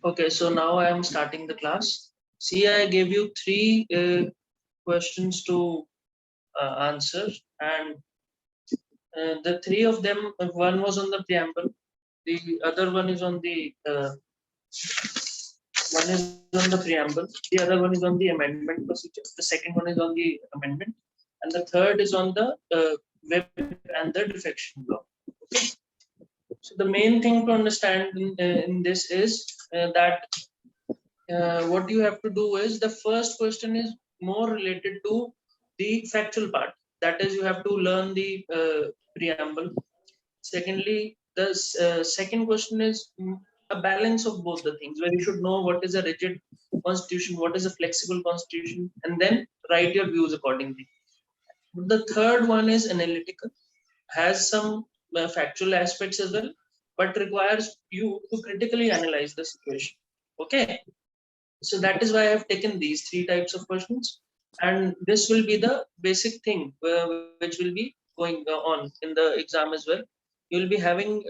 Okay, so now I am starting the class. See, I gave you three questions to answer, and the three of them, one was on the preamble, the other one is on the preamble, the other one is on the amendment procedure, the second one is on the amendment, and the third is on the web and the defection block. Okay. So the main thing to understand in this is that what you have to do is the first question is more related to the factual part. That is, you have to learn the preamble. Secondly, the second question is a balance of both the things, where you should know what is a rigid constitution, what is a flexible constitution, and then write your views accordingly. The third one is analytical, has some factual aspects as well, but requires you to critically analyze the situation. Okay. So that is why I have taken these three types of questions, and this will be the basic thing which will be going on in the exam as well. You will be having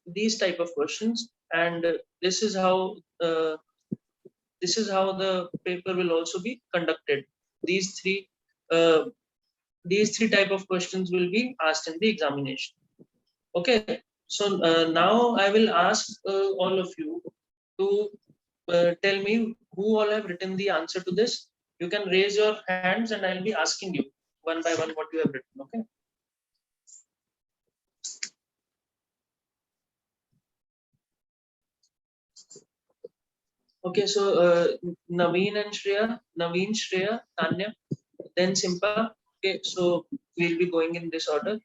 these type of questions, and uh, this is how the paper will also be conducted. These three uh, these three type of questions will be asked in the examination. Okay, so now I will ask all of you to tell me who all have written the answer to this. You can raise your hands and I'll be asking you one by one what you have written. Okay. Okay, so Naveen and Shreya, Naveen, Shreya, Tanya, then Simpa. Okay, so we'll be going in this order.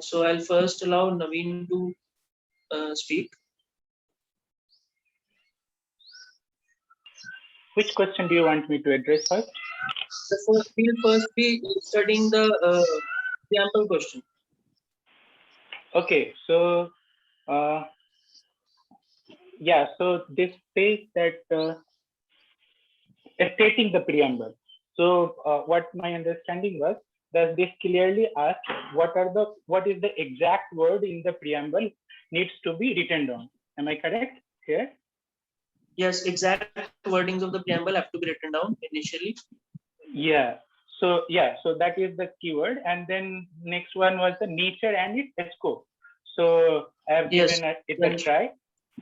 So I'll first allow Naveen to speak. Which question do you want me to address first? We'll first be studying the example question. Okay, so yeah, so this says that stating the preamble. So what my understanding was that this clearly asks what is the exact word in the preamble needs to be written down. Am I correct here? Yes, exact wordings of the preamble have to be written down initially. Yeah. So yeah, so that is the keyword, and then next one was the nature and its scope. So I have given it a try.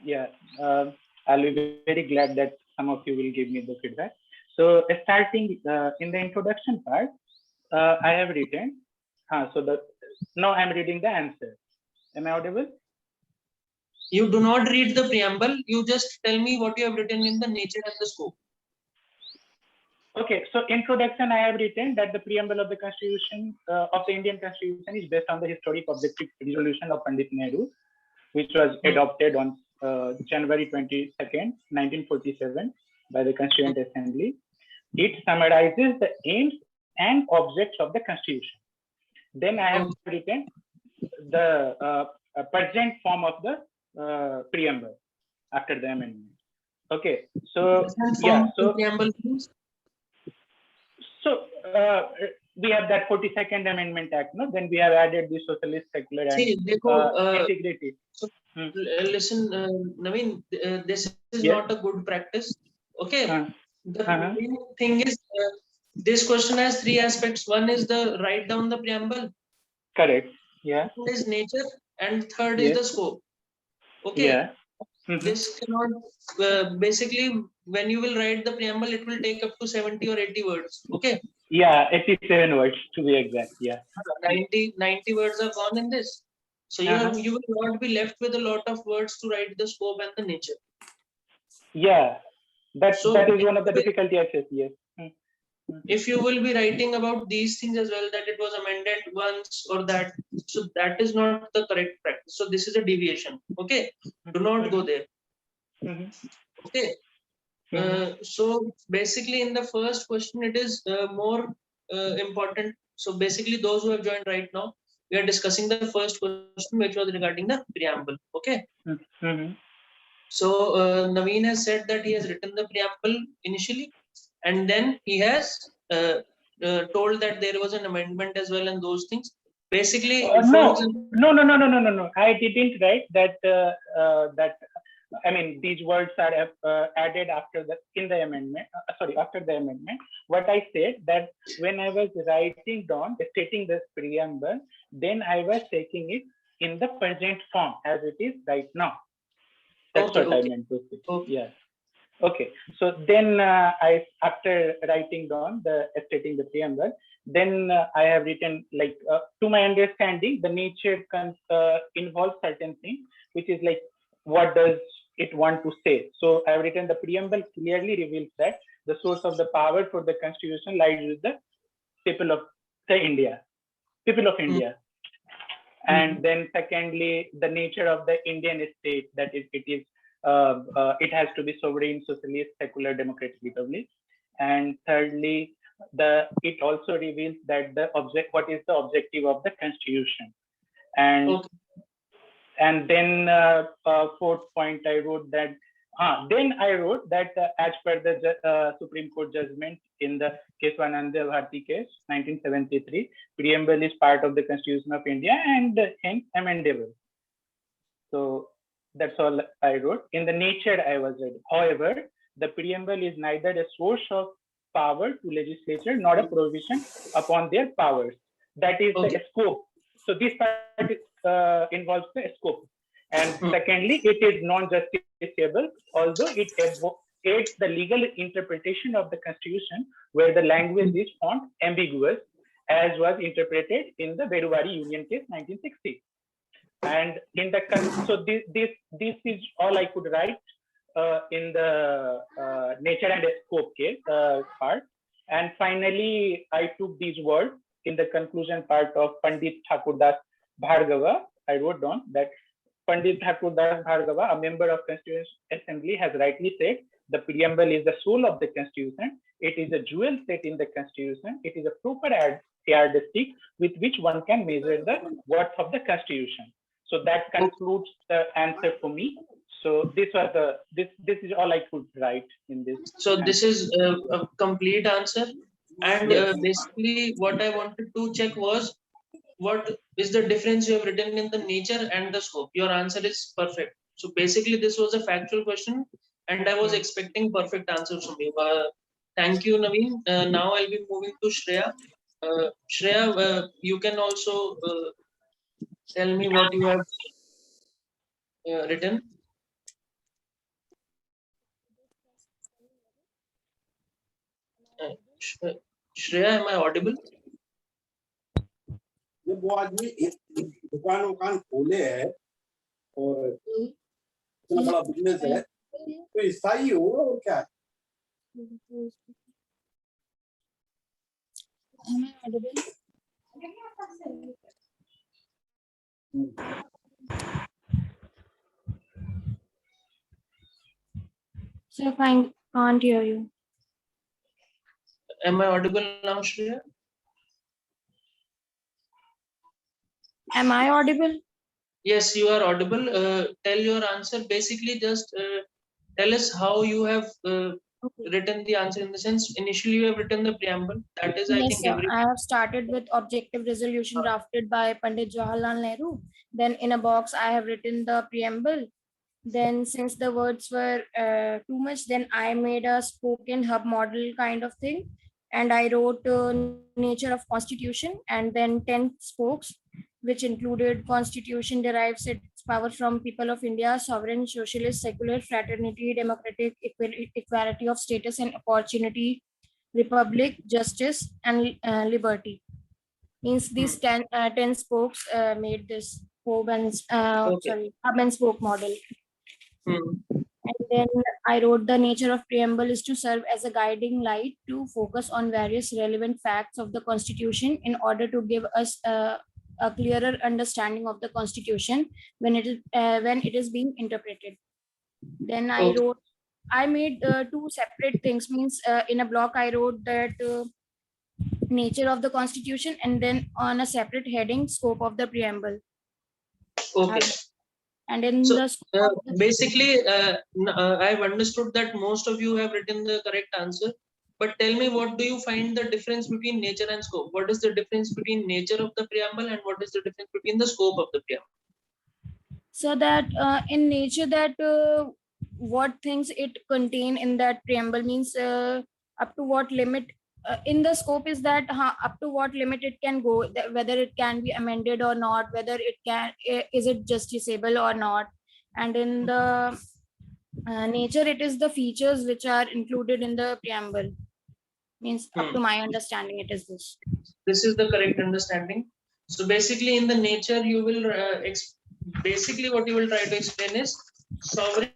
Yeah, I'll be very glad that some of you will give me the feedback. So starting in the introduction part, I have written. So now I'm reading the answer. Am I audible? You do not read the preamble. You just tell me what you have written in the nature and the scope. Okay, so introduction, I have written that the preamble of the Constitution of the Indian Constitution is based on the historic objective resolution of Pandit Nehru, which was adopted on January 22nd, 1947 by the Constituent Assembly. It summarizes the aims and objects of the Constitution. Then I have written the present form of the preamble after the amendment. Okay, so yeah, so preamble. So we have that 42nd Amendment Act, no? Then we have added the socialist, secular, and integrity. So, listen, Naveen, this is not a good practice. Okay. The main thing is this question has three aspects. One is the write down the preamble. Correct. Yeah. Second is nature, and third is the scope. Okay. Yeah. This cannot basically when you will write the preamble, it will take up to 70 or 80 words. Okay. Yeah, 87 words to be exact. Yeah. 90 words are gone in this. So you will not be left with a lot of words to write the scope and the nature. Yeah, that is one of the difficulty I face. Yes. If you will be writing about these things as well, that it was amended once or that, so that is not the correct practice. So this is a deviation. Okay, do not go there. Okay. So basically, in the first question, it is more important. So basically, those who have joined right now, we are discussing the first question, which was regarding the preamble. Okay. So Naveen has said that he has written the preamble initially, and then he has told that there was an amendment as well, and those things. Basically, no. I didn't write that. I mean, these words are added after the amendment. After the amendment. What I said that when I was writing down, stating this preamble, then I was taking it in the present form as it is right now. That's Okay, what I okay. meant to say. Okay. Yeah. Okay. So then after writing down stating the preamble, then I have written like to my understanding, the nature involves certain things, which is like what does it want to say. So I have written the preamble clearly reveals that the source of the power for the constitution lies with the people of India. And then secondly, the nature of the Indian state, that is, it has to be sovereign, socialist, secular, democratic republic. And thirdly, it also reveals that what is the objective of the constitution. And and then fourth point, I wrote that. As per the Supreme Court judgment in the Keswananda Bharti case, 1973, preamble is part of the Constitution of India and hence amendable. So that's all I wrote. In the nature, I was ready. However, the preamble is neither a source of power to legislature nor a provision upon their powers. That is the scope. So this part involves the scope. And secondly, it is non-justiciable, although it aids the legal interpretation of the Constitution, where the language is found ambiguous, as was interpreted in the Beruvari Union case, 1960. And in the so this is all I could write in the nature and scope case part. And finally, I took these words in the conclusion part of Pandit Thakurdas Bhargava. I wrote down that Pandit Thakurdas Bhargava, a member of Constituent Assembly, has rightly said the preamble is the soul of the Constitution. It is a jewel set in the Constitution. It is a proper yardstick with which one can measure the worth of the Constitution. So that concludes the answer for me. So this was this is all I could write in this. So this is a complete answer. And basically what I wanted to check was, what is the difference you have written in the nature and the scope? Your answer is perfect. So basically this was a factual question and I was expecting perfect answers from you. Thank you, Naveen. Now I'll be moving to Shreya. Shreya, you can also tell me what you have written. Shreya, am I audible? जब वो आदमी एक दुकान खोले है और इतना बड़ा बिजनेस है तो ईसाई होगा और क्या है? So I can't hear you. Am I audible now, Shreya? Am I audible? Yes, you are audible. Tell your answer. Basically, just tell us how you have written the answer, in the sense initially you have written the preamble. That is, I Yes, think sir. I have started with objective resolution drafted by Pandit Jawaharlal Nehru. Then in a box, I have written the preamble. Then since the words were too much, then I made a spoken hub model kind of thing. And I wrote nature of constitution and then 10 spokes, which included constitution derives its power from people of India, sovereign, socialist, secular, fraternity, democratic, equality of status and opportunity, republic, justice, and liberty. Means these 10 spokes made this hub and spoke model. And then I wrote the nature of preamble is to serve as a guiding light to focus on various relevant facts of the Constitution in order to give us a clearer understanding of the Constitution when it is being interpreted. Then I made two separate things. Means in a block I wrote that nature of the Constitution, and then on a separate heading, scope of the preamble. Okay. And in So the basically, I've understood that most of you have written the correct answer. But tell me, what do you find the difference between nature and scope? What is the difference between nature of the preamble and what is the difference between the scope of the preamble? So that in nature that what things it contain in that preamble means up to what limit in the scope is that up to what limit it can go, whether it can be amended or not, whether it can is it justiciable or not. And in the nature it is the features which are included in the preamble, means up to my understanding it is this. This is the correct understanding. So basically in the nature you will basically what you will try to explain is sovereign,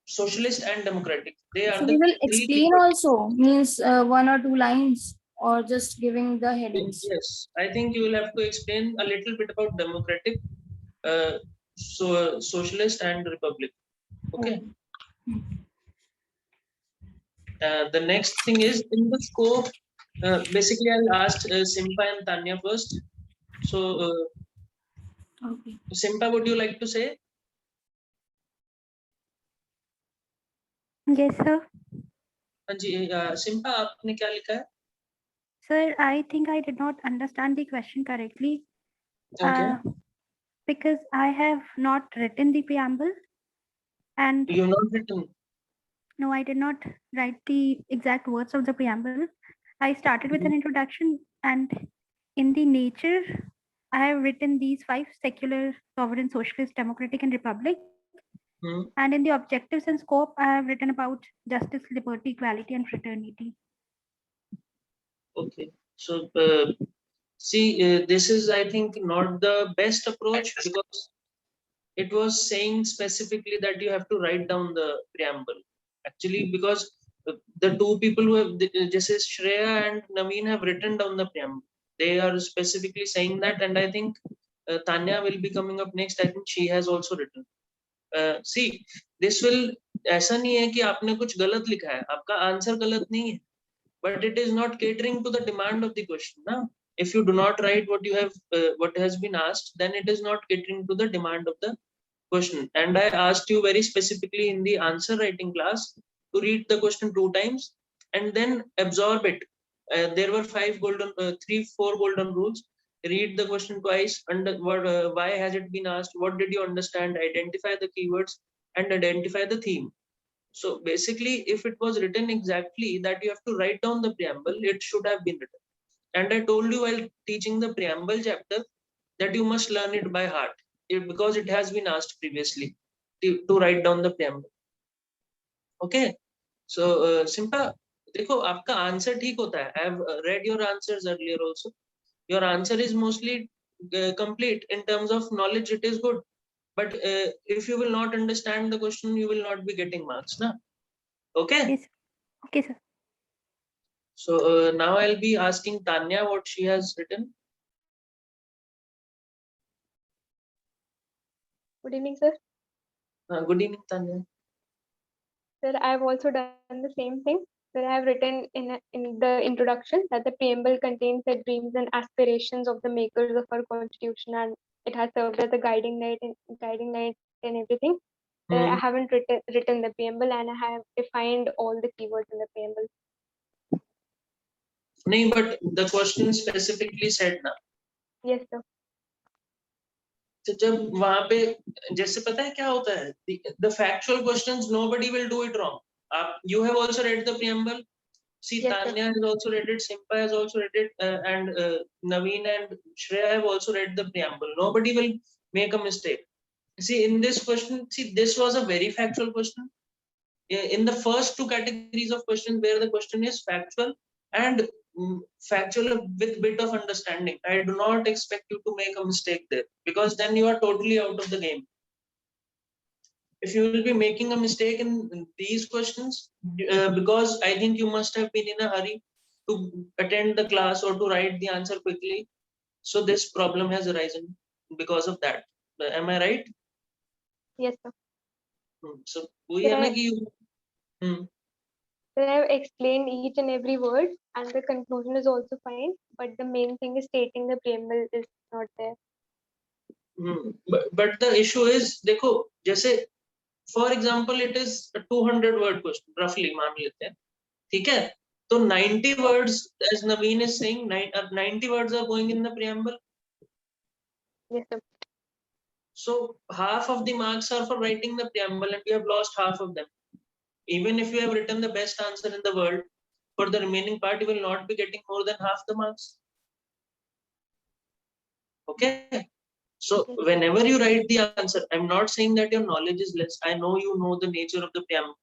socialist and democratic. They are So the we will three explain keywords. also, means one or two lines or just giving the headings. Yes, I think you will have to explain a little bit about democratic, socialist and republic. Okay. The next thing is in the scope. Basically, I'll ask Simpa and Tanya first. So, Okay. Simpa, would you like to say? Yes, sir. हाँ जी, Simpa, आपने क्या लिखा है? Sir, I think I did not understand the question correctly. Okay. Because I have not written the preamble. And You've not written. no, I did not write the exact words of the preamble. I started with an introduction, and in the nature, I have written these 5: secular, sovereign, socialist, democratic, and republic. And in the objectives and scope, I have written about justice, liberty, equality, and fraternity. Okay. So, see, this is, I think, not the best approach because it was saying specifically that you have to write down the preamble. Actually, because the two people who have, just as Shreya and Naveen have written down the preamble. They are specifically saying that, and I think Tanya will be coming up next. I think she has also written. See, this will, ऐसा नहीं है कि आपने कुछ गलत लिखा है, आपका आंसर गलत नहीं है, but it is not catering to the demand of the question. Now, if you do not write what you have, what has been asked, then it is not catering to the demand of the question. And I asked you very specifically in the answer writing class to read the question 2 times and then absorb it. There were 4 golden rules. Read the question twice, why has it been asked, what did you understand, identify the keywords and identify the theme. So basically, if it was written exactly that you have to write down the preamble, it should have been written. And I told you while teaching the preamble chapter that you must learn it by heart because it has been asked previously to write down the preamble. Okay. So Simpa, देखो आपका answer ठीक होता है. I have read your answers earlier also. Your answer is mostly complete in terms of knowledge. It is good, but if you will not understand the question, you will not be getting marks, na? Okay. Yes. Okay, sir. So now I'll be asking Tanya what she has written. Good evening, sir. Good evening, Tanya. Sir, I have also done the same thing. Sir, I have written in the introduction that the preamble contains the dreams and aspirations of the makers of our constitution, and it has served as a guiding light and everything. Sir, I haven't written the preamble, and I have defined all the keywords in the preamble. No, but the question specifically said na. Yes, sir. तो जब वहां पे जैसे पता है क्या होता है, the factual questions nobody will do it wrong. You have also read the preamble. See, Yes, Tanya has also read it, Simpa has also read it, and Naveen and Shreya have also read the preamble. Nobody will make a mistake. See, in this question, see, this was a very factual question. In the first 2 categories of questions where the question is factual and factual with bit of understanding, I do not expect you to make a mistake there because then you are totally out of the game. If you will be making a mistake in these questions, because I think you must have been in a hurry to attend the class or to write the answer quickly, so this problem has arisen because of that. Am I right? Yes, sir. So we are like you. Sir, I have explained each and every word, and the conclusion is also fine. But the main thing is stating the preamble is not there. But the issue is, देखो, जैसे for example, it is a 200-word question, roughly मान लेते हैं, ठीक है? तो 90 words, as Naveen is saying, 90 words are going in the preamble. Yes, sir. So half of the marks are for writing the preamble and you have lost half of them. Even if you have written the best answer in the world, for the remaining part, you will not be getting more than half the marks. Okay. So whenever you write the answer, I'm not saying that your knowledge is less. I know you know the nature of the preamble.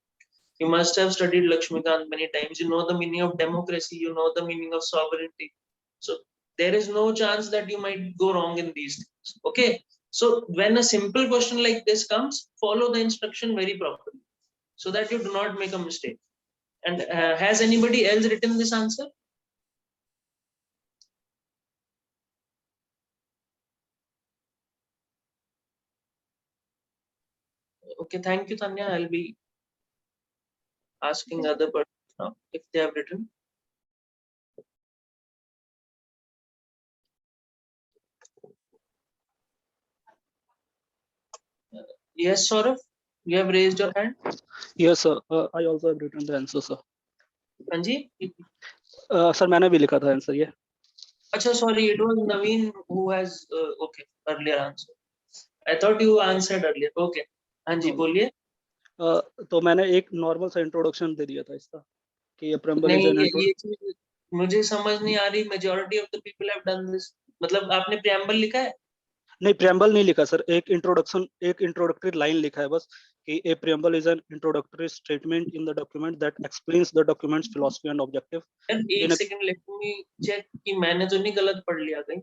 You must have studied Lakshmikant many times. You know the meaning of democracy. You know the meaning of sovereignty. So there is no chance that you might go wrong in these things. Okay. So when a simple question like this comes, follow the instruction very properly so that you do not make a mistake. And has anybody else written this answer? Okay, thank you, Tanya. I'll be asking other persons now if they have written. Yes, Saurav, you have raised your hand. Yes sir, I also have written the answer sir. Anji? Sir मैंने भी लिखा था answer ये. Acha, sorry, it was Naveen who has okay earlier answer. I thought you answered earlier. Okay, Anji, No. बोलिए. तो मैंने एक normal सा इंट्रोडक्शन दे दिया था इसका कि ये preamble is नहीं, an ये चीज मुझे समझ नहीं आ रही. Majority of the people have done this. मतलब आपने preamble लिखा है? नहीं preamble नहीं लिखा सर, एक इंट्रोडक्शन, एक इंट्रोडक्टरी लाइन लिखा है बस कि a preamble is an introductory statement in the document that explains the document's philosophy and objective. यार एक सेकंड लेट मी चेक कि मैंने तो नहीं गलत पढ़ लिया कहीं.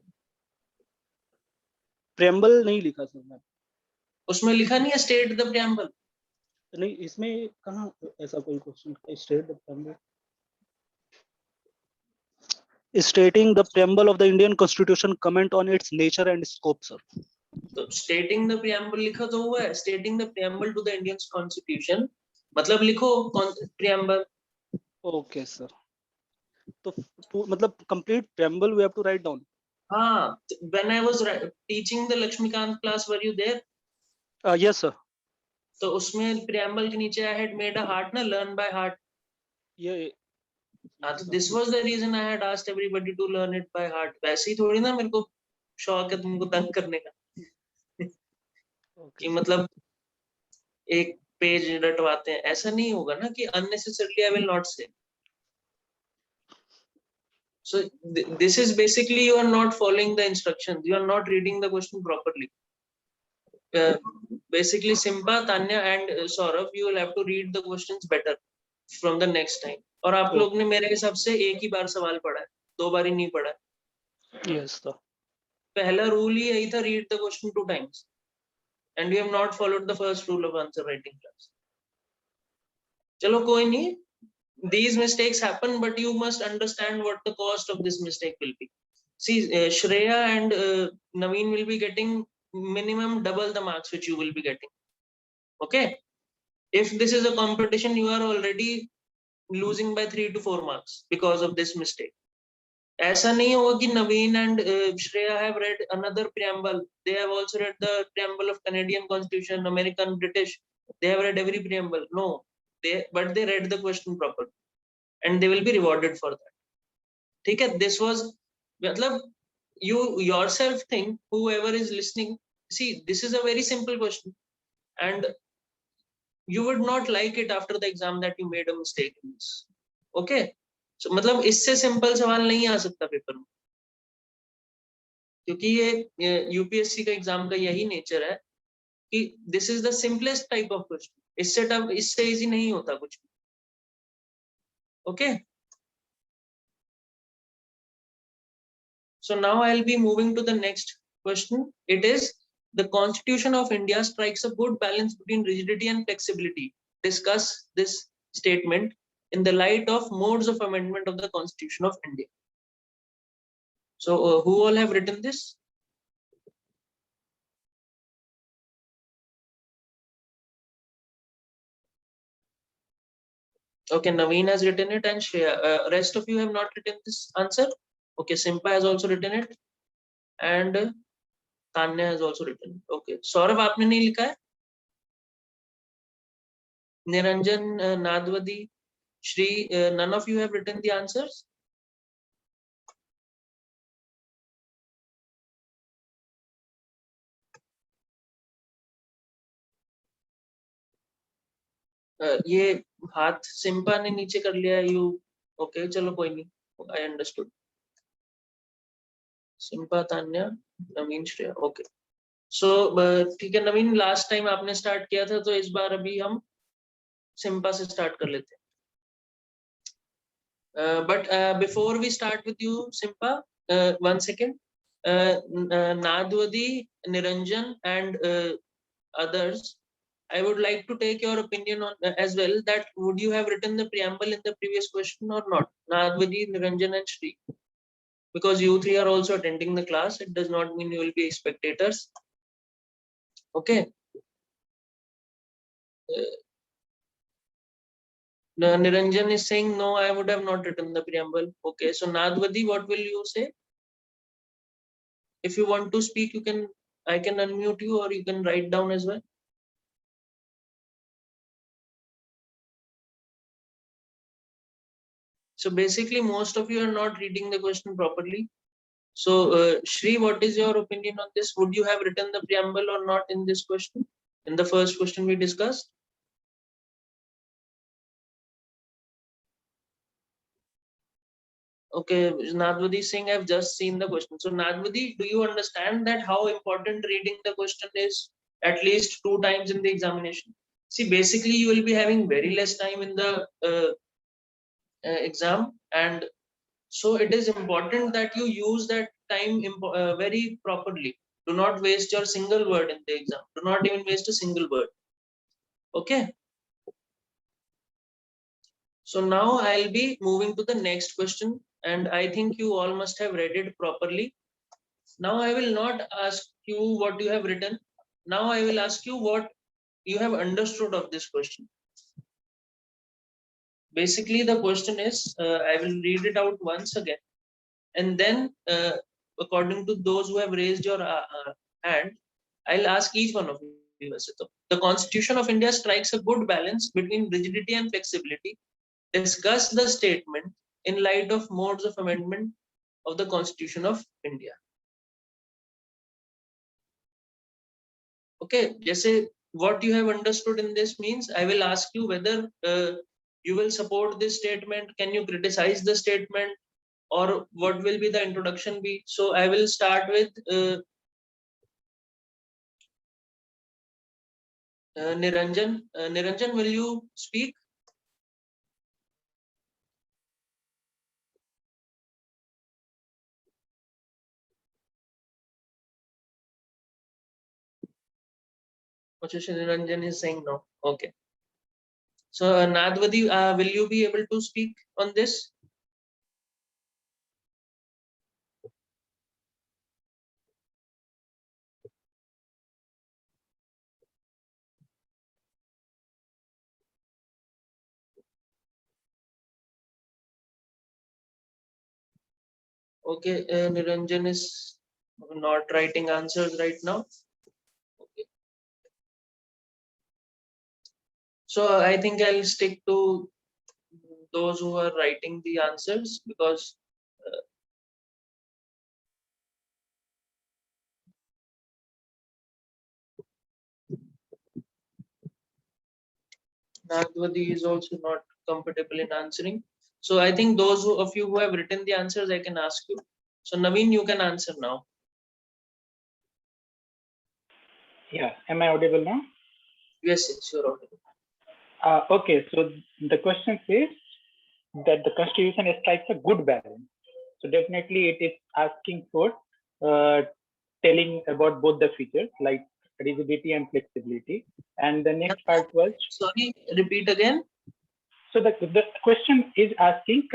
preamble नहीं लिखा सर मैंने. उसमें लिखा नहीं है state the preamble. नहीं इसमें कहाँ ऐसा कोई question state the preamble. Stating the preamble of the Indian Constitution, comment on its nature and scope, sir. तो stating the preamble लिखा तो हुआ है. Stating the preamble to the Indian Constitution मतलब लिखो preamble. Okay, sir. तो मतलब complete preamble we have to write down. हाँ, when I was teaching the Lakshmikant class, were you there? Yes, sir. तो उसमें preamble के नीचे I had made a heart ना, learn by heart. Yeah. हाँ, तो this was the reason I had asked everybody to learn it by heart. वैसे ही थोड़ी ना मेरे को शौक है तुमको तंग करने का. कि मतलब एक पेज रटवाते हैं, ऐसा नहीं होगा ना कि unnecessarily I will not say. So this is basically you are not following the instructions. You are not reading the question properly. Basically, Simba, Tanya, and Saurav, you will have to read the questions better from the next time. और आप लोग ने मेरे हिसाब से एक ही बार सवाल पढ़ा है, 2 बार ही नहीं पढ़ा है. Yes, sir. पहला रूल ही यही था, read the question 2 times. And we have not followed the first rule of answer writing class. चलो कोई नहीं. These mistakes happen, but you must understand what the cost of this mistake will be. See, Shreya and Naveen will be getting minimum double the marks which you will be getting. Okay. If this is a competition, you are already losing by 3 to 4 marks because of this mistake. ऐसा नहीं होगा कि Naveen and Shreya have read another preamble. They have also read the preamble of Canadian Constitution, American, British. They have read every preamble. No, but they read the question properly, and they will be rewarded for that. ठीक है? This was मतलब you yourself think, whoever is listening, see, this is a very simple question, and you would not like it after the exam that you made a mistake in this. Okay. So मतलब इससे simple सवाल नहीं आ सकता paper में, क्योंकि ये UPSC का एग्जाम का यही नेचर है कि this is the simplest type of question. इससे टफ, इससे इजी नहीं होता कुछ भी. Okay. So now I'll be moving to the next question. It is, the Constitution of India strikes a good balance between rigidity and flexibility. Discuss this statement in the light of modes of amendment of the Constitution of India. So who all have written this? Okay, Naveen has written it and Shreya. Rest of you have not written this answer. Okay, Simpa has also written it and Tanya has also written it. Okay, Saurav, आपने नहीं लिखा है? Niranjan, Nadwadi, Shri, none of you have written the answers? ये हाथ सिम्पा ने नीचे कर लिया, यू ओके चलो कोई नहीं, I understood. Simpa, Tanya, Naveen, Shreya, okay. So ठीक है नवीन, लास्ट टाइम आपने स्टार्ट किया था, तो इस बार अभी हम सिम्पा से स्टार्ट कर लेते हैं। But before we start with you, Simpa, 1 second. Nadwadi, Niranjan, and others, I would like to take your opinion on as well. That would you have written the preamble in the previous question or not? Nadwadi, Niranjan, and Shri. Because you three are also attending the class, it does not mean you will be spectators. Okay. Niranjan is saying no, I would have not written the preamble. Okay, so Nadwadi, what will you say? If you want to speak, you can, I can unmute you, or you can write down as well. So basically, most of you are not reading the question properly. So Shri, what is your opinion on this? Would you have written the preamble or not in this question? In the first question we discussed? Okay, Nadwadi Singh, I've just seen the question. So Nadwadi, do you understand that how important reading the question is at least 2 times in the examination? See, basically you will be having very less time in the exam, and so it is important that you use that time very properly. Do not waste your single word in the exam. Do not even waste a single word. Okay. So now I'll be moving to the next question, and I think you all must have read it properly. Now I will not ask you what you have written. Now I will ask you what you have understood of this question. Basically, the question is, I will read it out once again, and then according to those who have raised your hand, I'll ask each one of you. The Constitution of India strikes a good balance between rigidity and flexibility. Discuss the statement in light of modes of amendment of the Constitution of India. Okay, जैसे what you have understood in this means, I will ask you whether you will support this statement, can you criticize the statement, or what will be the introduction be. So I will start with Niranjan. Niranjan, will you speak? Niranjan is saying no. Okay. So Nadwadi, will you be able to speak on this? Okay, Niranjan is not writing answers right now. Okay. So I think I'll stick to those who are writing the answers, because Nagwadi is also not comfortable in answering. So I think those of you who have written the answers, I can ask you. So Naveen, you can answer now. Yeah, am I audible now? Yes, yes, you're audible. Okay, so the question says that the Constitution strikes a good balance. So definitely it is asking for telling about both the features like rigidity and flexibility. And the next part was, Sorry, repeat again. so the question is asking,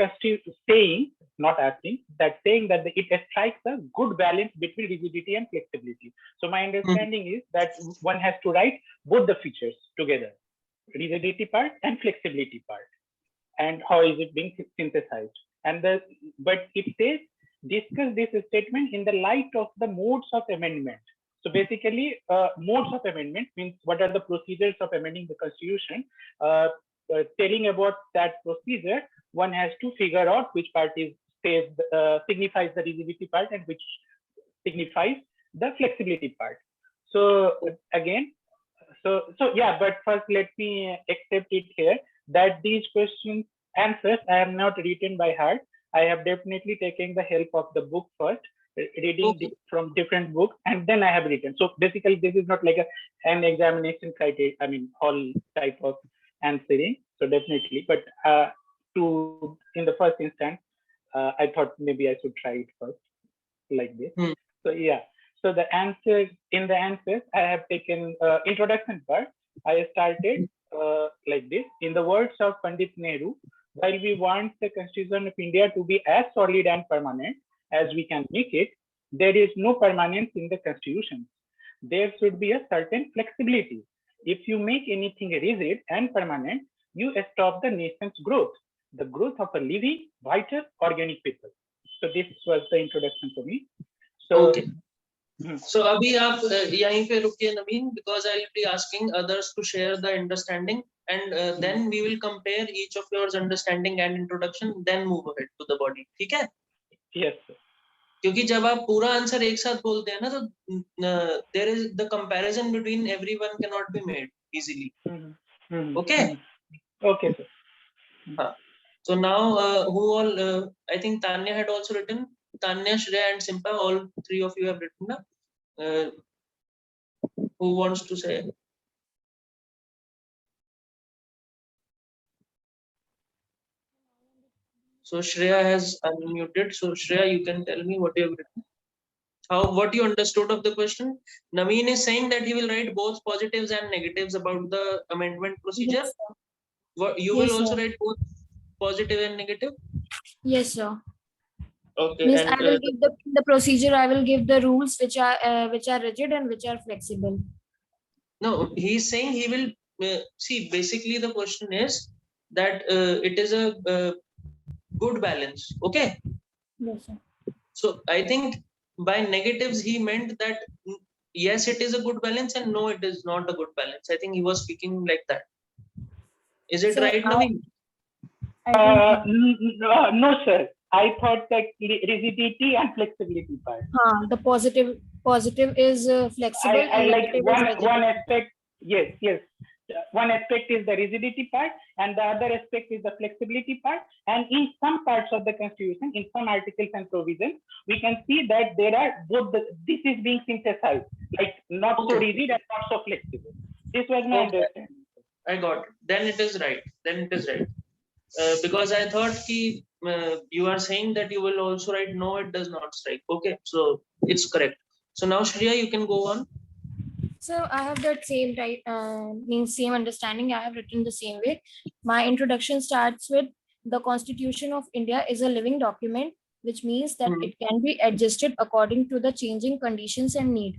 saying, not asking, that saying that it strikes a good balance between rigidity and flexibility. So my understanding is that one has to write both the features together, rigidity part and flexibility part, and how is it being synthesized. And but it says discuss this statement in the light of the modes of amendment. So basically, modes of amendment means what are the procedures of amending the Constitution. Telling about that procedure, one has to figure out which part is signifies the rigidity part and which signifies the flexibility part. So again, So yeah, but first let me accept it here that these questions answers I have not written by heart. I have definitely taken the help of the book first, reading Okay. from different books, and then I have written. So basically, this is not like an examination criteria. I mean, all type of answering. So definitely, but to in the first instance, I thought maybe I should try it first, like this. Hmm. So yeah. So the answer in the answers I have taken introduction part. I started like this. In the words of Pandit Nehru, while we want the Constitution of India to be as solid and permanent as we can make it, there is no permanence in the Constitution. There should be a certain flexibility. If you make anything rigid and permanent, you stop the nation's growth, the growth of a living, vital, organic people. So this was the introduction for me. So Okay. So अभी आप यहीं पे रुकिए नवीन, because I will be asking others to share the understanding, and then we will compare each of yours understanding and introduction, then move ahead to the body. ठीक है? yes, sir. क्योंकि जब आप पूरा आंसर एक साथ बोलते हैं ना, तो there is the comparison between everyone cannot be made easily. Okay? Okay, sir. So now who all I think Tanya had also written. Tanya, Shreya and Simpa, all three of you have written. Na? Who wants to say? So Shreya has unmuted. So Shreya, you can tell me what you have written. What you understood of the question. Naveen is saying that he will write both positives and negatives about the amendment procedure. Yes, sir. What you Yes, will also sir. write both positive and negative. Yes, sir. Okay, Means and I will give the procedure. I will give the rules which are rigid and which are flexible. no, he's saying he will see. Basically, the question is that it is a good balance. Okay. Yes, sir. So I think by negatives he meant that yes, it is a good balance, and no, it is not a good balance. I think he was speaking like that. Is it So right, Naveen? I don't No, sir. I thought that rigidity and flexibility part. the positive is flexible I and like negative is rigid. one aspect. Yes, yes. One aspect is the rigidity part, and the other aspect is the flexibility part. And in some parts of the Constitution, in some articles and provisions, we can see that there are both. This is being synthesized, like not so Okay. rigid and not so flexible. This was my Okay. understanding. I got it. Then it is right. Then it is right. Because I thought you are saying that you will also write no, it does not strike. Okay, so it's correct. So now Shreya, you can go on. So I have that same type, means same understanding. I have written the same way. My introduction starts with the Constitution of India is a living document, which means that Hmm. it can be adjusted according to the changing conditions and need.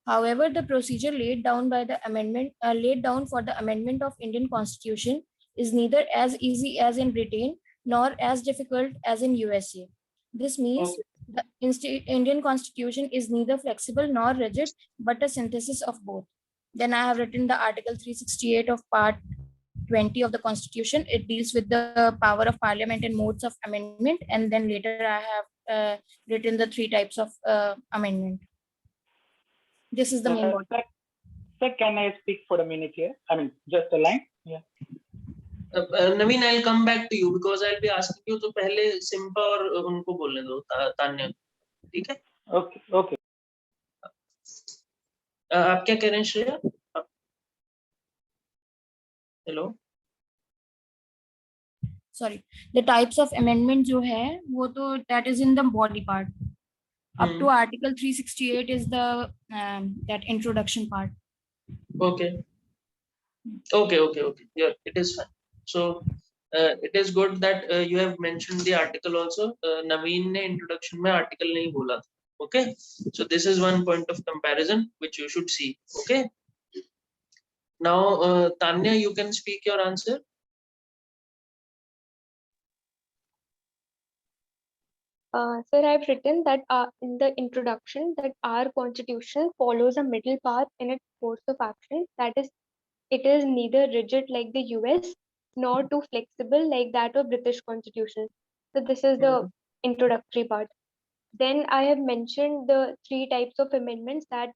However, the procedure laid down for the amendment of Indian Constitution is neither as easy as in Britain nor as difficult as in USA. This means Okay. the Indian Constitution is neither flexible nor rigid, but a synthesis of both. Then I have written the Article 368 of Part 20 of the Constitution. It deals with the power of Parliament and modes of amendment. And then later I have written the three types of amendment. This is the main one. Sir, can I speak for a minute here? I mean, just a line. Yeah. Naveen, I'll come back to you because I'll be asking you. तो पहले Simpa और उनको बोलने दो, तान्या. ठीक है? Okay. Okay. आप क्या कह रहे हैं Shreya? Hello. Sorry, the types of amendment जो है वो तो that is in the body part. Up to Article 368 is the that introduction part. Okay. Yeah, it is fine. So it is good that you have mentioned the article also. Naveen ने introduction में article नहीं बोला था. Okay. So this is one point of comparison which you should see. Okay. Now Tanya, you can speak your answer. Sir, I've written that in the introduction that our constitution follows a middle path in its course of action. That is, it is neither rigid like the US nor too flexible like that of British constitution. So this is the introductory part. Then I have mentioned the three types of amendments that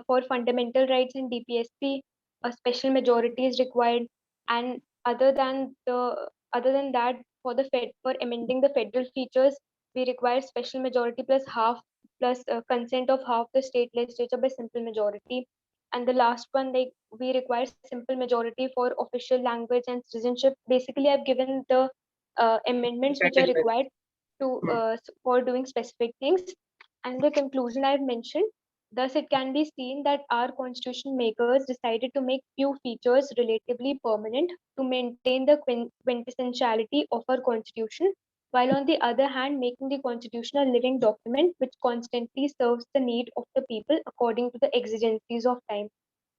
for fundamental rights and DPSP, a special majority is required. And other than that, for amending the federal features, we require special majority plus consent of half the state legislature by simple majority. And the last one, like, we require simple majority for official language and citizenship. Basically, I've given the amendments which are required to for doing specific things. And the conclusion I've mentioned. Thus, it can be seen that our constitution makers decided to make few features relatively permanent to maintain the quintessentiality of our constitution, while on the other hand, making the constitution a living document which constantly serves the need of the people according to the exigencies of time.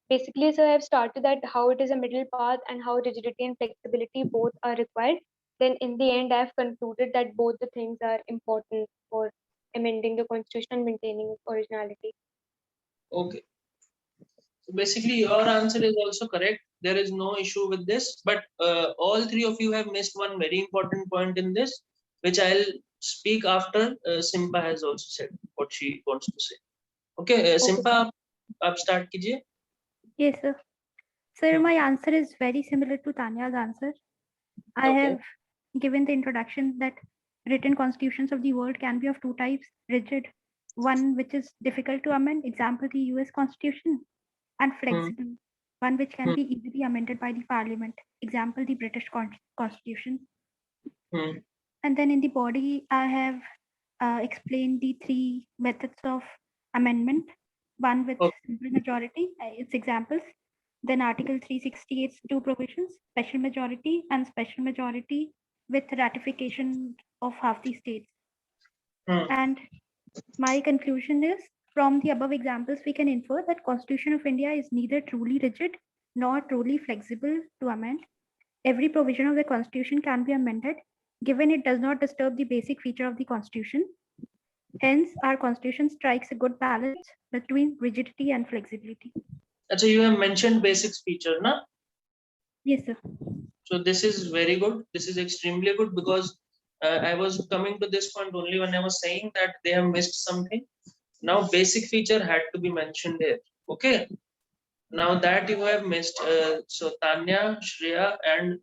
Basically, so I've started that how it is a middle path and how rigidity and flexibility both are required. Then in the end, I've concluded that both the things are important for amending the constitution and maintaining its originality. Okay. So basically, your answer is also correct. There is no issue with this, but all three of you have missed one very important point in this, which I'll speak after Simpa has also said what she wants to say. Okay, Simpa, आप start कीजिए. Yes, sir. Sir, Hmm. my answer is very similar to Tanya's answer. I Okay. have given the introduction that written constitutions of the world can be of two types: rigid, one which is difficult to amend, example the US Constitution, and flexible, one which can Hmm. be easily amended by the Parliament, example the British Constitution. Hmm. And then in the body, I have explained the three methods of amendment. One with Okay. simple majority, its examples. Then Article 368's two provisions, special majority and special majority with ratification of half the states. Hmm. And my conclusion is, from the above examples, we can infer that Constitution of India is neither truly rigid nor truly flexible to amend. Every provision of the Constitution can be amended, given it does not disturb the basic feature of the Constitution. Hence, our Constitution strikes a good balance between rigidity and flexibility. So you have mentioned basics feature, na? Yes, sir. So this is very good. This is extremely good because I was coming to this point only when I was saying that they have missed something. Now basic feature had to be mentioned here. Okay. Now that you have missed, so Tanya, Shreya, and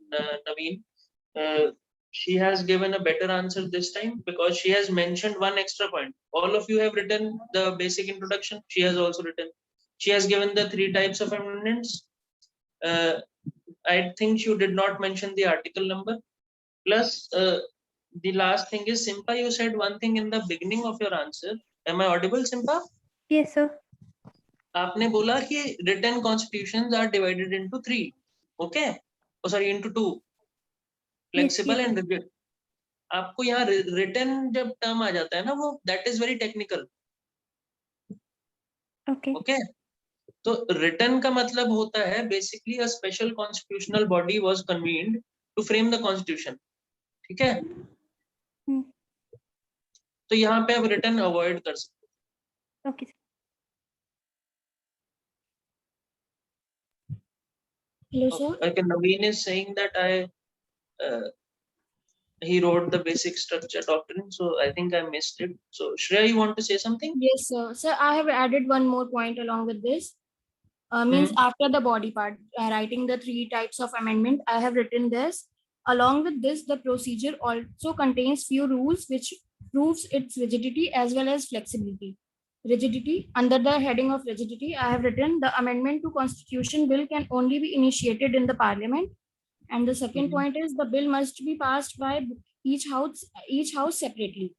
Naveen, she has given a better answer this time because she has mentioned one extra point. All of you have written the basic introduction. She has also written. She has given the three types of amendments. I think you did not mention the article number. Plus, the last thing is Simpa. You said one thing in the beginning of your answer. Am I audible, Simpa? Yes, sir. आपने बोला कि written constitutions are divided into three. Okay? Oh, sorry, into two. Flexible yes, and rigid. आपको यहाँ written जब term आ जाता है ना वो that is very technical. Okay. Okay? तो written का मतलब होता है basically a special constitutional body was convened to frame the constitution. ठीक है? तो यहाँ पे आप written avoid कर सकते. Okay. Hello, sir. Okay, Naveen is saying that he wrote the basic structure doctrine, so I think I missed it. So Shreya, you want to say something? Yes, sir. Sir, I have added one more point along with this. Means after the body part, writing the three types of amendment, I have written this. Along with this, the procedure also contains few rules which proves its rigidity as well as flexibility. Rigidity, under the heading of rigidity, I have written the amendment to Constitution bill can only be initiated in the Parliament. And the second point is the bill must be passed by each house separately.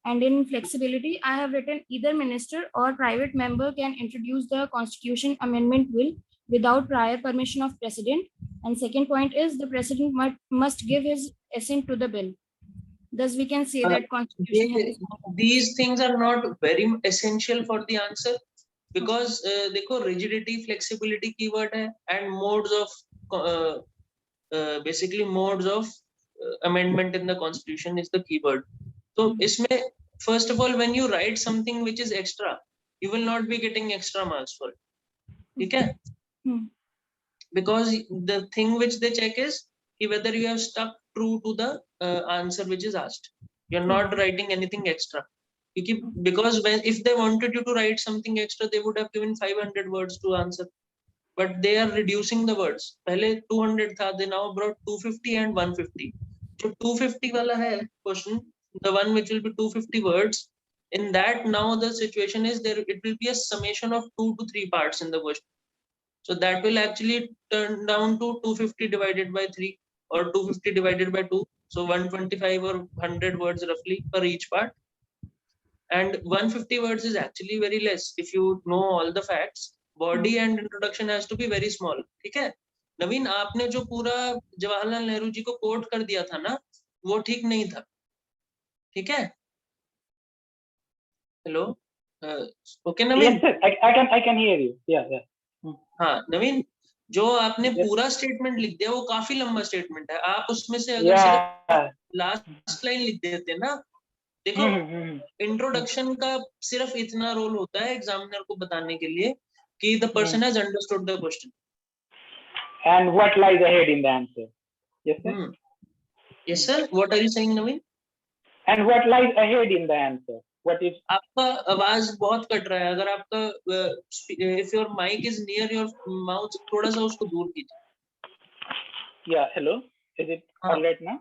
And in flexibility, I have written either minister or private member can introduce the Constitution amendment bill without prior permission of president. And second point is the president must give his assent to the bill. Thus, we can say that Constitution has these things are not very essential for the answer because देखो rigidity, flexibility keyword है and modes of basically modes of amendment in the Constitution is the keyword. So इसमें first of all when you write something which is extra, you will not be getting extra marks for it. ठीक है? Because the thing which they check is whether you have stuck true to the answer which is asked. You're not writing anything extra. because when if they wanted you to write something extra, they would have given 500 words to answer. But they are reducing the words. पहले 200 था, they now brought 250 and 150. जो 250 वाला है question, the one which will be 250 words, in that now the situation is there, it will be a summation of 2 to 3 parts in the question. So that will actually turn down to 250 divided by 3 or 250 divided by 2. So 125 or 100 words roughly per each part. And 150 words is actually very less if you know all the facts. Body and introduction has to be very small. ठीक है नवीन, आपने जो पूरा जवाहरलाल नेहरू जी को coat कर दिया था ना, वो ठीक नहीं था. ठीक है, hello, okay Naveen? Yes, sir. I can hear you. Yeah. हाँ नवीन, जो आपने Yes. पूरा स्टेटमेंट लिख दिया वो काफी लंबा स्टेटमेंट है. आप उसमें से अगर सिर्फ Yeah. लास्ट लाइन लिख देते ना, देखो इंट्रोडक्शन का सिर्फ इतना रोल होता है एग्जामिनर को बताने के लिए कि the person has understood the question. And what lies ahead in the answer? Yes, sir. Yes sir, what are you saying Naveen? And what lies ahead in the answer? What is? आपका आवाज बहुत cut रहा है. अगर आपका if your mic is near your mouth, थोड़ा सा उसको दूर कीजिए. Yeah. Hello. Is it हाँ. all right now?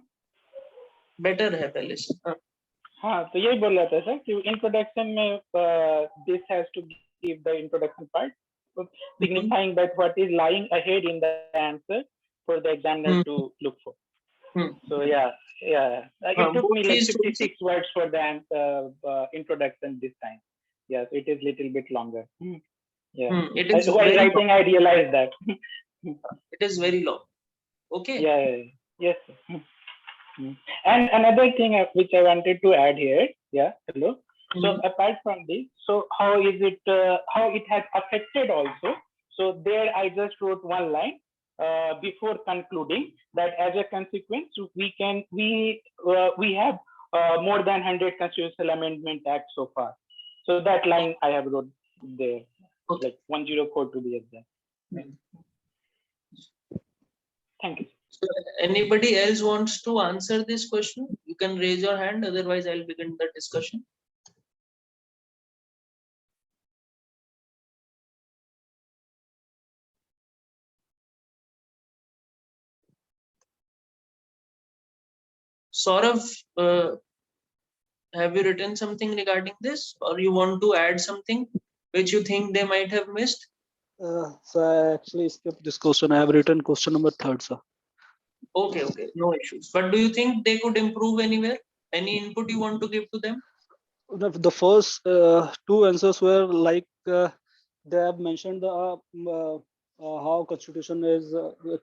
बेटर है पहले से. हाँ, तो यही बोल रहा था सर कि इंट्रोडक्शन में this has to give the introduction part, signifying that what is lying ahead in the answer for the examiner to look for. So yeah, it took me like 56 words for the introduction this time. Yes, it is little bit longer. Yeah. It is While very writing, I realized that. it is very long. Okay. Yeah. Yes. Sir. And another thing which I wanted to add here. Yeah. Hello. So apart from this, so how is it? How it has affected also? So there, I just wrote one line before concluding that as a consequence, we have more than 100 constitutional amendment acts so far. So that line I have wrote there, like 104 to be exact. Thank you. So anybody else wants to answer this question? You can raise your hand. Otherwise, I'll begin the discussion. Saurav, have you written something regarding this, or you want to add something which you think they might have missed? So I actually skipped this question. I have written question number 3rd, sir. Okay, no issues. But do you think they could improve anywhere? Any input you want to give to them? The first 2 answers were like they have mentioned the how constitution is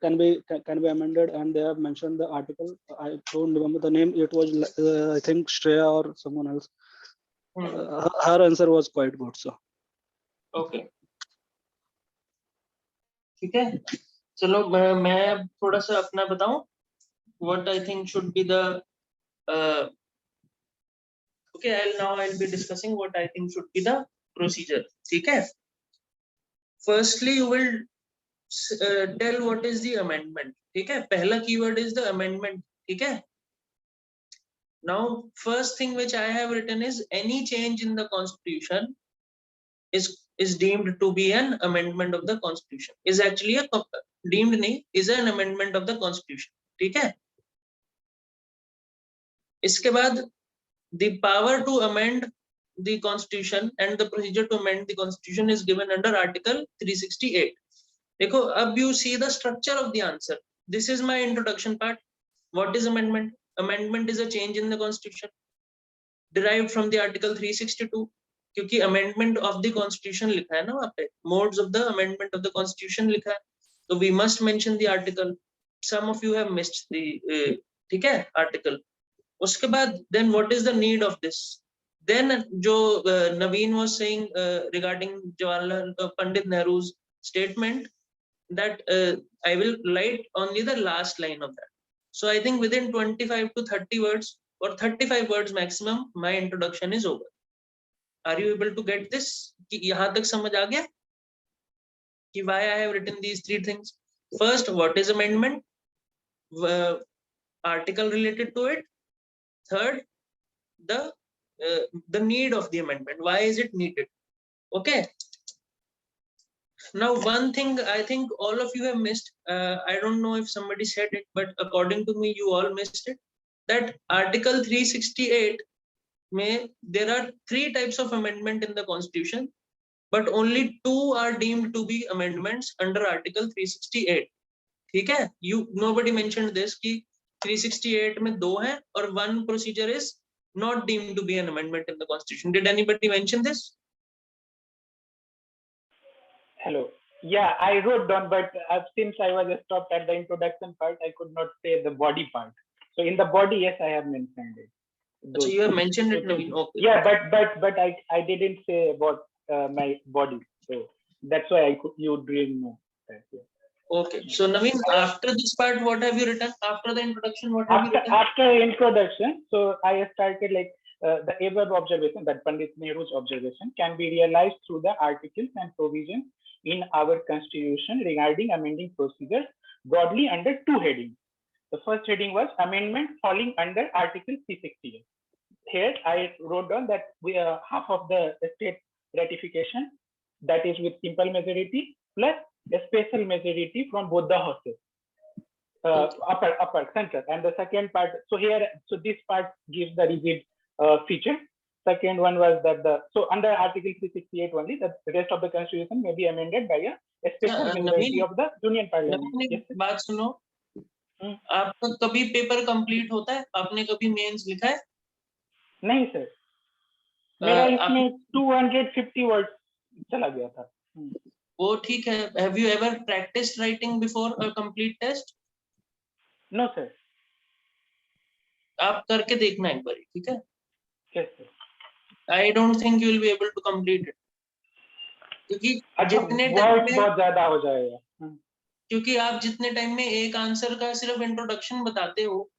can be amended, and they have mentioned the article. I don't remember the name. It was I think Shreya or someone else. Her answer was quite good, sir. Okay. ठीक है, चलो मैं थोड़ा सा अपना बताऊं. What I think should be the okay, I'll be discussing what I think should be the procedure. ठीक है. Firstly, you will tell what is the amendment. ठीक है, पहला keyword is the amendment. ठीक है. Now, first thing which I have written is any change in the constitution is deemed to be an amendment of the constitution. Is actually a deemed नहीं, is an amendment of the constitution. ठीक है. इसके बाद the power to amend the constitution and the procedure to amend the constitution is given under article 368. देखो, अब you see the structure of the answer. This is my introduction part. What is amendment? Amendment is a change in the constitution derived from the article 362. क्योंकि amendment of the constitution लिखा है ना वहाँ पे, modes of the amendment of the constitution लिखा है, तो we must mention the article. Some of you have missed the ठीक है article. उसके बाद then what is the need of this? Then जो Naveen was saying regarding Jawaharlal Pandit Nehru's statement, that I will write only the last line of that. So I think within 25 to 30 words or 35 words maximum, my introduction is over. Are you able to get this? कि यहाँ तक समझ आ गया कि why I have written these 3 things? First, what is amendment? Article related to it. Third, the the need of the amendment. Why is it needed? Okay. Now, one thing I think all of you have missed, I don't know if somebody said it, but according to me, you all missed it, that Article 368 there are 3 types of amendment in the Constitution, but only 2 are deemed to be amendments under Article 368. ठीक है? Nobody mentioned this कि 368 में 2 हैं और 1 procedure is not deemed to be an amendment in the Constitution. Did anybody mention this? Hello. Yeah, I wrote down, but since I was stopped at the introduction part, I could not say the body part. So in the body, yes, I have mentioned it. So you have mentioned it, Naveen. Okay. Yeah, but I didn't say about my body, so that's why you didn't know that. Yeah. Okay. So Naveen, after this part, what have you written? After the introduction, what have you written? After introduction, so I started like the above observation, that Pandit Nehru's observation can be realized through the articles and provisions in our Constitution regarding amending procedures broadly under 2 headings. The first heading was amendment falling under Article 368. Here I wrote down that we half of the state ratification, that is with simple majority plus a special majority from both the houses, upper center. And the second part, so this part gives the rigid feature. Second one was that so under Article 368 only, the rest of the Constitution may be amended by a special majority of the Union Parliament. Yes, बात सुनो, आपका कभी paper complete होता है? आपने कभी mains लिखा है? नहीं सर, मेरा इसमें 250 वर्ड चला गया था. वो ठीक है. Have you ever practiced writing before a complete test? No sir. आप करके देखना एक बार, ठीक है? Yes sir. I don't think you will be able to complete it. क्योंकि जितने टाइम में बहुत ज्यादा हो जाएगा. क्योंकि आप जितने टाइम में एक आंसर का सिर्फ इंट्रोडक्शन बताते हो,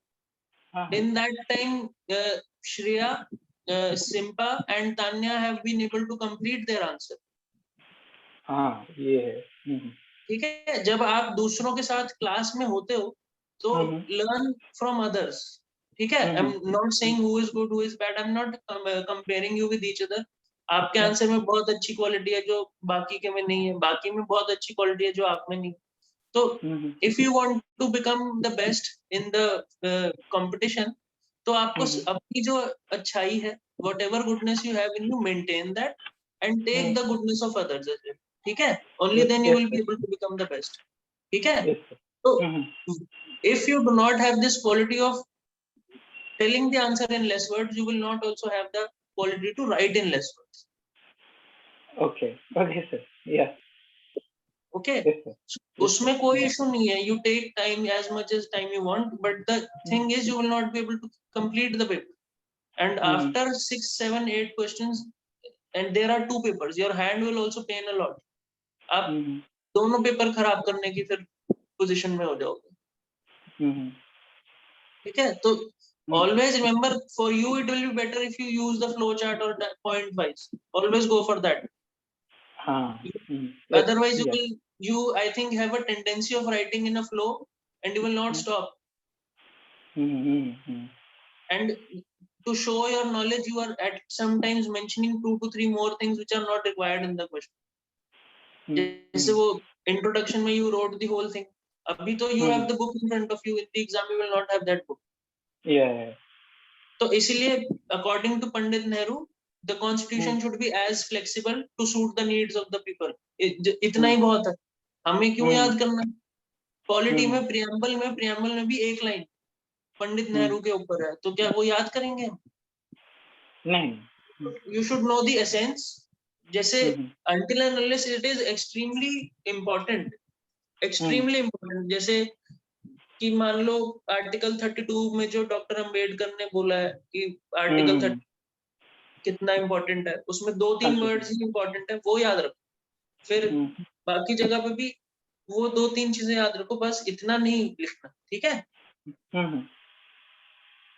in that time Shreya, Simpa and Tanya have been able to complete their answer. हाँ ये है. ठीक है. जब आप दूसरों के साथ क्लास में होते हो तो learn from others. ठीक है. I'm not saying who is good, who is bad. I'm not comparing you with each other. आपके आंसर में बहुत अच्छी क्वालिटी है जो बाकी के में नहीं है, बाकी में बहुत अच्छी क्वालिटी है जो आप में नहीं. तो if you want to become the best in the competition, तो आपको अपनी जो अच्छाई है, whatever goodness you have in you, maintain that and take the goodness of others as well. ठीक है. Only then you will be able to become the best. ठीक है. So if you do not have this quality of telling the answer in less words, you will not also have the quality to write in less words. Okay sir. Yeah. Okay. So, उसमें कोई issue नहीं है. You take time as much as time you want, but the thing is you will not be able to complete the paper. And after 6, 7, 8 questions, and there are 2 papers, your hand will also pain a lot. आप दोनों paper खराब करने की फिर position में हो जाओगे. ठीक है. तो always remember, for you it will be better if you use the flow chart or point wise. Always go for that. Otherwise you I think have a tendency of writing in a flow and you will not stop. And to show your knowledge, you are at sometimes mentioning 2 to 3 more things which are not required in the question. जैसे वो introduction में you wrote the whole thing. अभी तो you have the book in front of you. In the exam you will not have that book. Yeah. तो इसीलिए according to Pandit Nehru, the constitution should be as flexible to suit the needs of the people. इतना ही बहुत है. हमें क्यों याद करना? Polity में प्रियम्बल में भी एक लाइन पंडित नेहरू के ऊपर है, तो क्या वो याद करेंगे? नहीं. You should know the essence. जैसे until and unless it is extremely important. जैसे कि मान लो आर्टिकल 32 में जो डॉक्टर अंबेडकर ने बोला है कि आर्टिकल 30 कितना इंपॉर्टेंट है, उसमें 2-3 वर्ड्स ही इंपॉर्टेंट है, वो याद रखो. फिर बाकी जगह पे भी वो 2-3 चीजें याद रखो, बस इतना नहीं लिखना. ठीक है.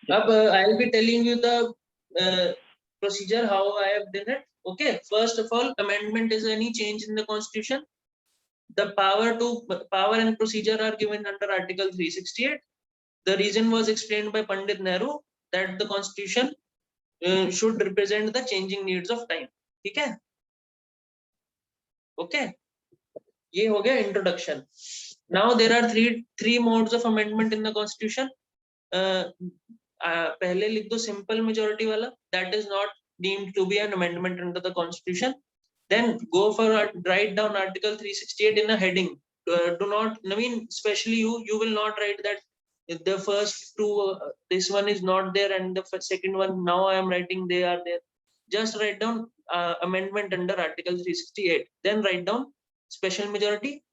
अब I will be telling you the procedure how I have done it. Okay. First of all, amendment is any change in the constitution. The power and procedure are given under Article 368. The reason was explained by Pandit Nehru that the constitution should represent the changing needs of time. ठीक है? Okay. ये हो गया introduction. Now there are three modes of amendment in the constitution. पहले लिख दो simple majority वाला, that is not deemed to be an amendment under the constitution. Then go for write down article 368 in a heading. Do not, Naveen, especially you will not write that the first two, this one is not there and the second one now I am writing they are there. Just write down amendment under article 368. Then write down special majority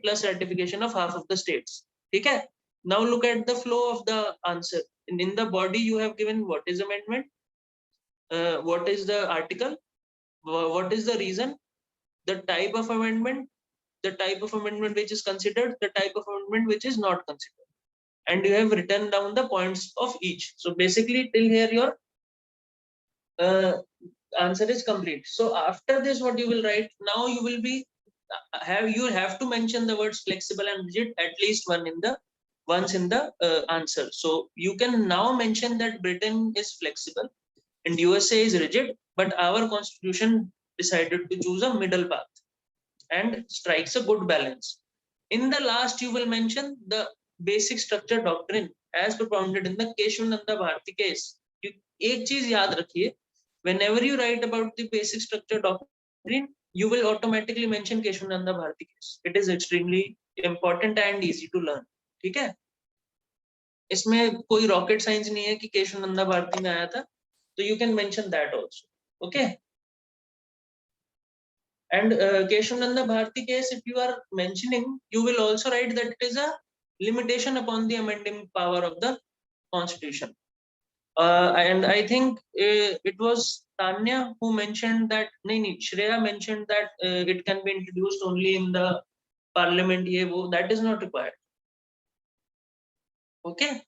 plus ratification of half of the states. Okay. Now look at the flow of the answer. In the body you have given what is amendment, what is the article, what is the reason, the type of amendment which is considered, the type of amendment which is not considered, and you have written down the points of each. So basically till here your answer is complete. So after this what you will write, now you will be you have to mention the words flexible and rigid at least once in the answer. So you can now mention that Britain is flexible and USA is rigid, but our constitution decided to choose a middle path and strikes a good balance. In the last you will mention the basic structure doctrine as propounded in the Keshavananda Bharati case. एक चीज याद रखिए, whenever you write about the basic structure doctrine, you will automatically mention Keshavananda Bharati case. It is extremely important and easy to learn. ठीक है? इसमें कोई rocket science नहीं है कि केशवानंदा भारती में आया था, तो you can mention that also. Okay? And Keshavananda Bharati case, if you are mentioning, you will also write that it is a limitation upon the amending power of the constitution. And I think it was Tanya who mentioned that, Shreya mentioned that it can be introduced only in the parliament, that is not required. Okay.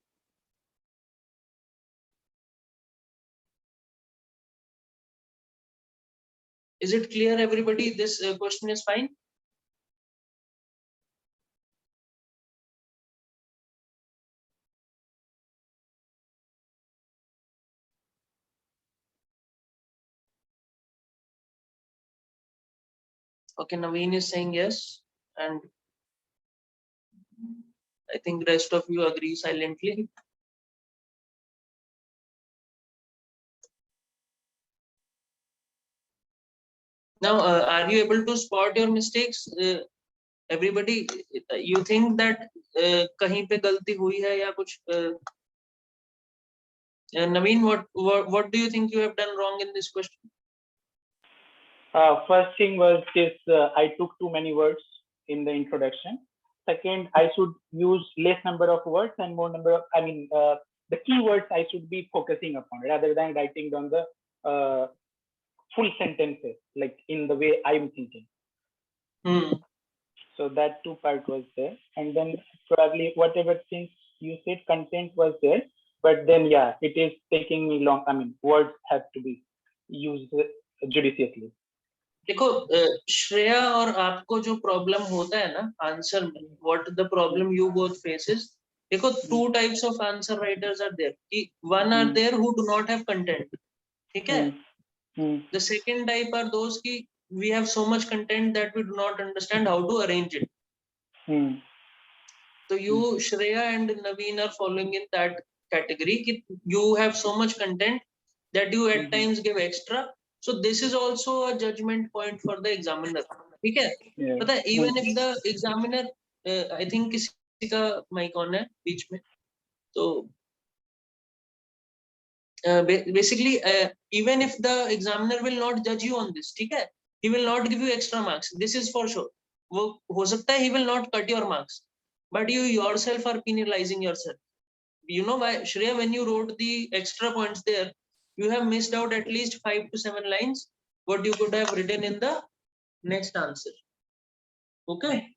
Is it clear, everybody? This question is fine. Okay, Naveen is saying yes, and I think rest of you agree silently. Now, are you able to spot your mistakes? Everybody, you think that kahin pe galti hui hai ya kuch? Naveen, what do you think you have done wrong in this question? First thing was this, I took too many words in the introduction. Second, I should use less number of words and more number of, the keywords I should be focusing upon rather than writing down the full sentences, like in the way I'm thinking. So that two part was there. And then probably whatever things you said, content was there. But then, yeah, it is taking me long. Words have to be used judiciously. देखो श्रेया और आपको जो problem होता है ना answer में, what the problem you both faces, देखो two types of answer writers are there, कि one are there who do not have content, ठीक है, the second type are those की we have so much content that we do not understand how to arrange it. So you, Shreya and Naveen, are falling in that category. You have so much content that you at times give extra. So this is also a judgment point for the examiner. ठीक है? पता है, even if the examiner, I think किसी का mic on है बीच में, तो basically even if the examiner will not judge you on this, ठीक है? He will not give you extra marks. This is for sure. वो हो सकता है he will not cut your marks. But you yourself are penalizing yourself. You know why, Shreya, when you wrote the extra points there, you have missed out at least 5 to 7 lines what you could have written in the next answer. Okay.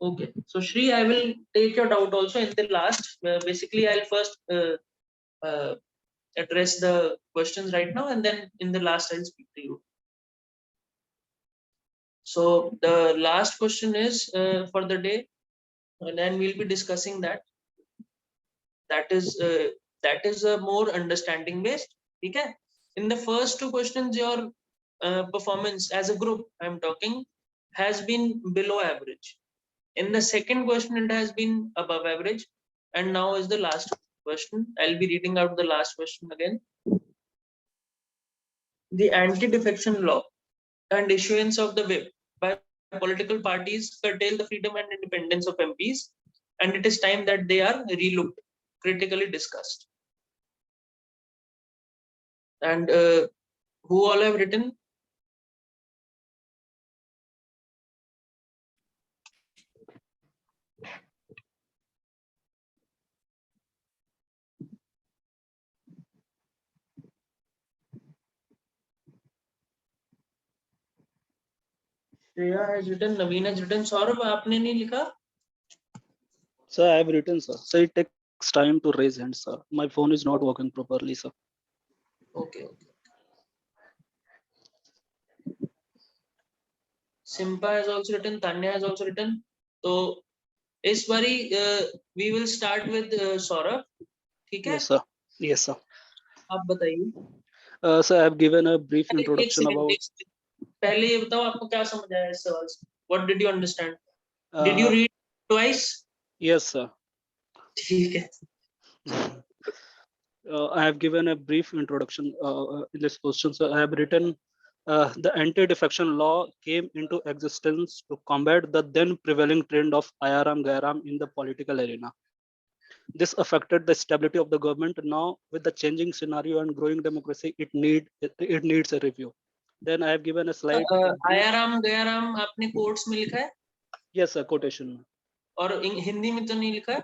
Okay. So Shri, I will take your doubt also in the last. Basically, I'll first address the questions right now, and then in the last I'll speak to you. So the last question is for the day, and then we'll be discussing that. That is a more understanding based. Okay, in the first two questions your performance as a group, I'm talking, has been below average. In the second question it has been above average, and now is the last question. I'll be reading out the last question again. The anti-defection law and issuance of the whip by political parties curtail the freedom and independence of MPs, and it is time that they are relooked, critically discussed. And who all have written? Shreya has written, Naveen has written, Saurabh आपने नहीं लिखा? Sir, I have written, sir. So it takes time to raise hands, sir. My phone is not working properly, sir. Okay. Simpa has also written, Tanya has also written. So इस बारी we will start with Saurabh. ठीक है? Yes, sir. Yes, sir. आप बताइए. Sir, I have given a brief एक introduction second, about. एक second. पहले ये बताओ आपको क्या समझ आया इस सवाल से? What did you understand? Did you read twice? Yes, sir. ठीक है. I have given a brief introduction in this question. So I have written, the anti-defection law came into existence to combat the then prevailing trend of ayaram gairam in the political arena. This affected the stability of the government. Now, with the changing scenario and growing democracy, it needs a review. Then I have given a slide. Aaya Ram Gaya Ram आपने quotes में लिखा है? Yes, sir, quotation में. और हिंदी में तो नहीं लिखा है?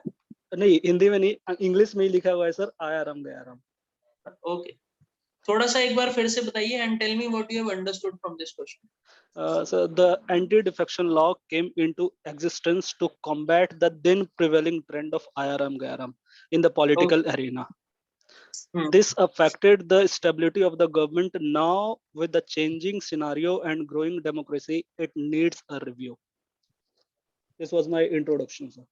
नहीं, हिंदी में नहीं, इंग्लिश में ही लिखा हुआ है सर, आयाराम गयाराम. Okay. थोड़ा सा एक बार फिर से बताइए and tell me what you have understood from this question. So the anti-defection law came into existence to combat the then prevailing trend of ayaram gairam in the political arena. This affected the stability of the government. Now, with the changing scenario and growing democracy, it needs a review. This was my introduction, sir.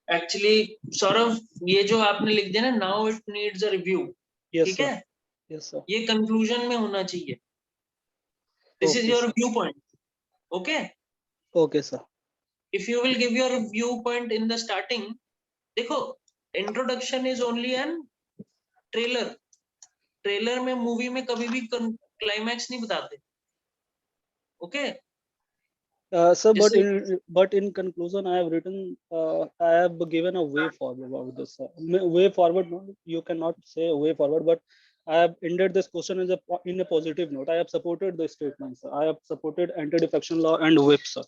Actually, Saurav, ये जो आपने लिख दिया ना, now it needs a review. Yes, ठीक sir. है? Yes, sir. ये conclusion में होना चाहिए. This is Okay, your sir. viewpoint. Okay? Okay, sir. If you will give your viewpoint in the starting, देखो, introduction is only an trailer. Trailer में movie में कभी भी climax नहीं बताते. Okay? Sir, but in conclusion, I have written, I have given a way forward about this. Way forward, you cannot say way forward, but I have ended this question in a positive note. I have supported the statements. I have supported anti-defection law and whip, sir.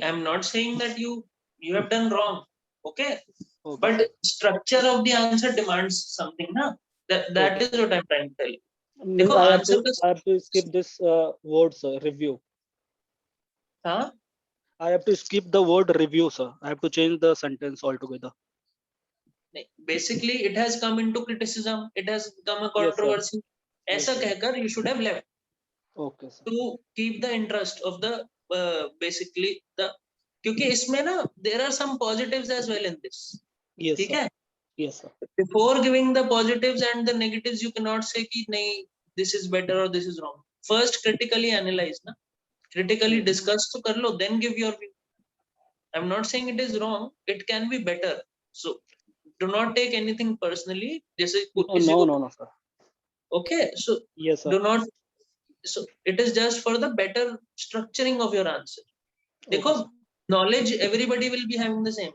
I'm not saying that you have done wrong. Okay? Okay. But structure of the answer demands something, na? That is what I'm trying to tell you. देखो, I answer have to skip this word, sir, review. हाँ? I have to skip the word review, sir. I have to change the sentence altogether. Basically, it has come into criticism. It has become a controversy. Yes, ऐसा sir. कहकर you should have left. Okay, sir. To keep the interest of the basically the, क्योंकि इसमें ना there are some positives as well in this. Yes, ठीक sir. है? Yes, sir. Before giving the positives and the negatives, you cannot say कि नहीं, this is better or this is wrong. First, critically analyze, na? Critically discuss तो कर लो, then give your view. I'm not saying it is wrong. It can be better. So do not take anything personally. जैसे किसी को, No, sir. Okay, so Yes, sir. do not. So it is just for the better structuring of your answer. देखो, Okay, knowledge everybody will be having the same.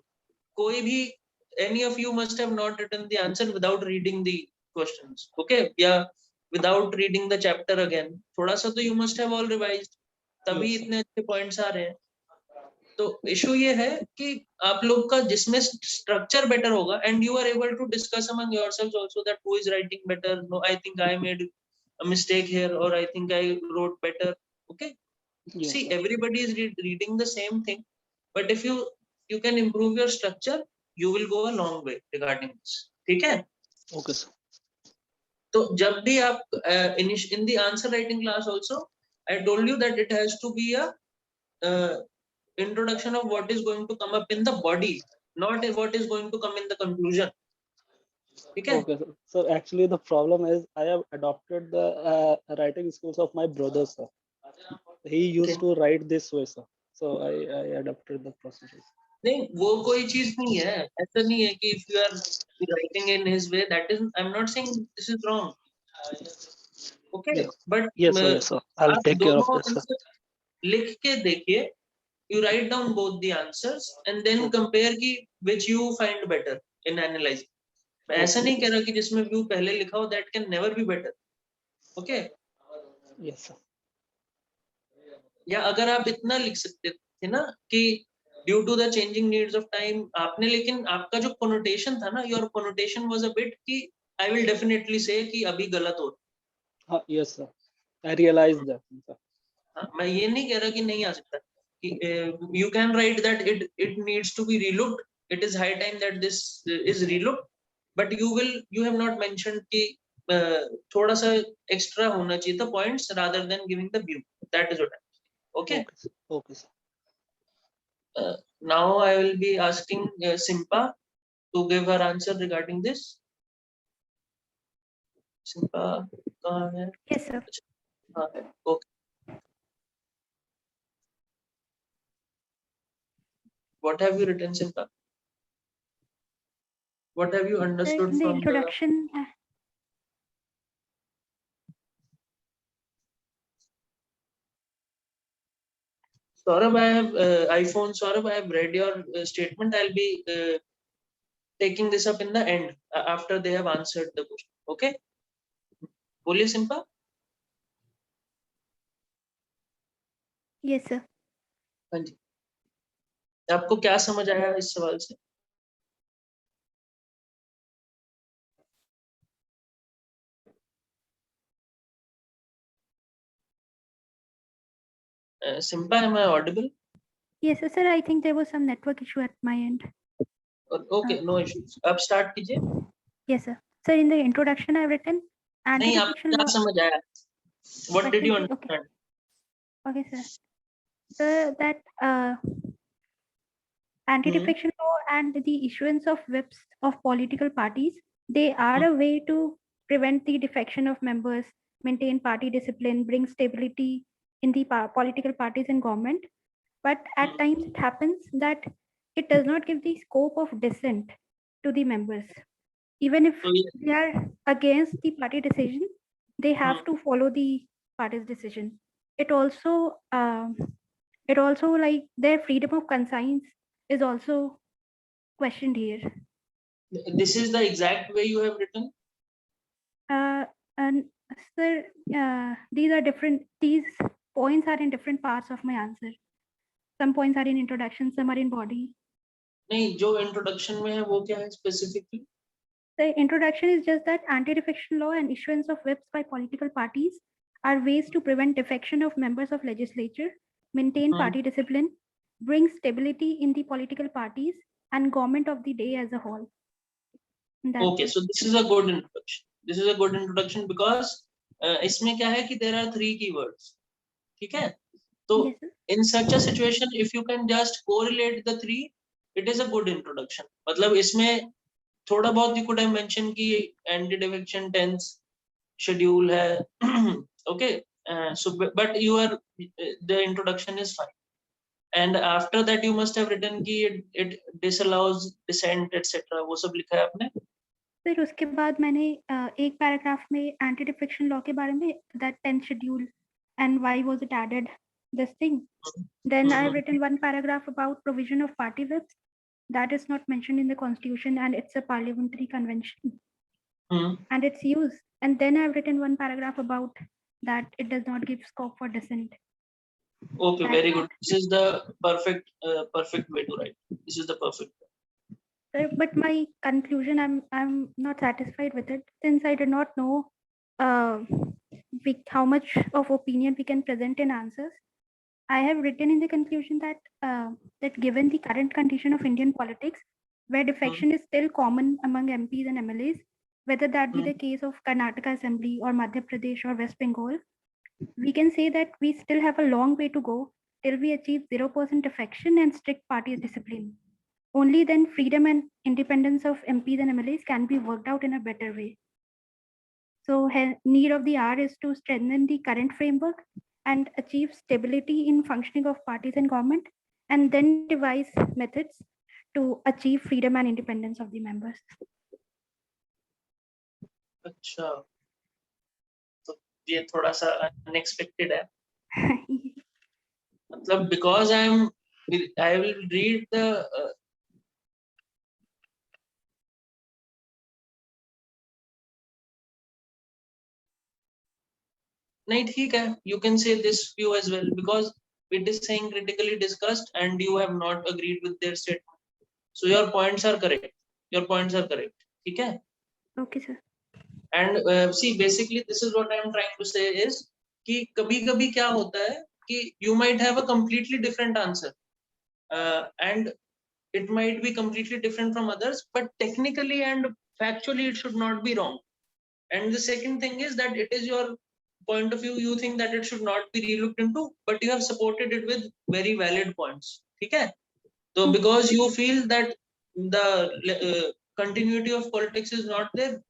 कोई भी, any of you must have not written the answer without reading the questions. Okay, yeah, without reading the chapter again. थोड़ा सा तो you must have all revised. तभी Yes, sir. इतने अच्छे points आ रहे हैं. तो issue ये है कि आप लोग का जिसमें structure better होगा, and you are able to discuss among yourselves also that who is writing better. No, I think I made a mistake here, or I think I wrote better. Okay. Yes, See, sir. everybody is reading the same thing, but if you can improve your structure, you will go a long way regarding this. ठीक है? Okay, sir. तो जब भी आप in the answer writing class also, I told you that it has to be a introduction of what is going to come up in the body, not what is going to come in the conclusion. Okay. Okay, sir. So actually, the problem is I have adopted the writing skills of my brother, sir. He used to write this way, sir. So I adopted the procedure. नहीं वो कोई चीज नहीं है, ऐसा नहीं है कि if you are writing in his way, that is, I'm not saying this is wrong. Okay, Yeah. but Yes, sir. Yes, sir. I'll आप take care of दोनों this, sir. answer लिख के देखिए, you write down both the answers and then compare कि which you find better in analyzing. मैं ऐसा नहीं कह रहा कि जिसमें view पहले लिखा हो that can never be better. Okay. Yes, sir. या अगर आप इतना लिख सकते थे ना कि due to the changing needs of time आपने, लेकिन आपका जो कोनोटेशन था ना, your connotation was a bit कि आई विल डेफिनेटली से कि अभी गलत हो हाँ, yes, sir. I realized that, sir. हाँ, मैं ये नहीं कह रहा कि नहीं आ सकता कि you can write that it needs to be relooked, it is high time that this is relooked, but you have not mentioned कि थोड़ा सा एक्स्ट्रा होना चाहिए था points rather than giving the view, that is what okay. Okay, sir. Okay, sir. Now I will be asking Simpa to give her answer regarding this. Simpa, कहाँ है? Yes, sir. हाँ, okay. What have you written, Simpa? What have you Sir, understood in the from introduction, Saurabh? I have iPhone. Saurabh, I have read your statement. I'll be taking this up in the end after they have answered the question. Okay? बोलिए Simpa. yes, sir. हाँ जी. आपको क्या समझ आया इस सवाल से? Simpa, am I audible? Yes, sir. Sir, I think there was some network issue at my end. Okay, no issues. आप start कीजिए. Yes, sir. Sir, in the introduction, I've written नहीं, आपको anti-defection क्या law. समझ आया? What did you Okay. understand? Okay, sir. Sir, that anti-defection law and the issuance of whips of political parties, they are a way to prevent the defection of members, maintain party discipline, bring stability in the political parties and government. But at times it happens that it does not give the scope of dissent to the members. Even if they are against the party decision, they have to follow the party's decision. It also like their freedom of conscience is also questioned here. This is the exact way you have written? And sir, these are different. These points are in different parts of my answer. Some points are in introduction, some are in body. नहीं, जो introduction में है वो क्या है specifically? The introduction is just that anti-defection law and issuance of whips by political parties are ways to prevent defection of members of legislature, maintain party discipline, bring stability in the political parties and government of the day as a whole. Okay, so this is a good introduction. This is a good introduction because इसमें क्या है कि there are 3 keywords. ठीक है? तो Yes, sir. in such a situation, if you can just correlate the 3, it is a good introduction. मतलब इसमें थोड़ा बहुत you could have mentioned कि anti-defection tense schedule है. Okay, so but you are the introduction is fine. And after that you must have written कि it disallows dissent etc. वो सब लिखा है आपने? फिर उसके बाद मैंने एक पैराग्राफ में एंटी डिफेक्शन लॉ के बारे में that 10th schedule and why was it added this thing then I have written one paragraph about provision of party whips that is not mentioned in the constitution and it's a parliamentary convention and its use, and then I've written one paragraph about that it does not give scope for dissent. Okay, very good. This is the perfect way to write. This is the perfect way. But my conclusion, I'm not satisfied with it since I did not know how much of opinion we can present in answers. I have written in the conclusion that that given the current condition of Indian politics, where defection is still common among MPs and MLAs, whether that be the case of Karnataka Assembly or Madhya Pradesh or West Bengal, we can say that we still have a long way to go till we achieve 0% defection and strict party discipline. Only then freedom and independence of MPs and MLAs can be worked out in a better way. So need of the hour is to strengthen the current framework and achieve stability in functioning of parties and government, and then devise methods to achieve freedom and independence of the members. अच्छा, तो ये थोड़ा सा unexpected है. मतलब because I will read the नहीं ठीक है, you can say this view as well because it is saying critically discussed and you have not agreed with their statement. So your points are correct. Your points are correct. ठीक है? Okay, sir. And see, basically this is what I am trying to say is कि कभी-कभी क्या होता है कि you might have a completely different answer and it might be completely different from others, but technically and factually it should not be wrong. And the second thing is that it is your point of view, you think that it should not be relooked into, but you have supported it with very valid points. ठीक है? So because you feel that the continuity of politics is not there,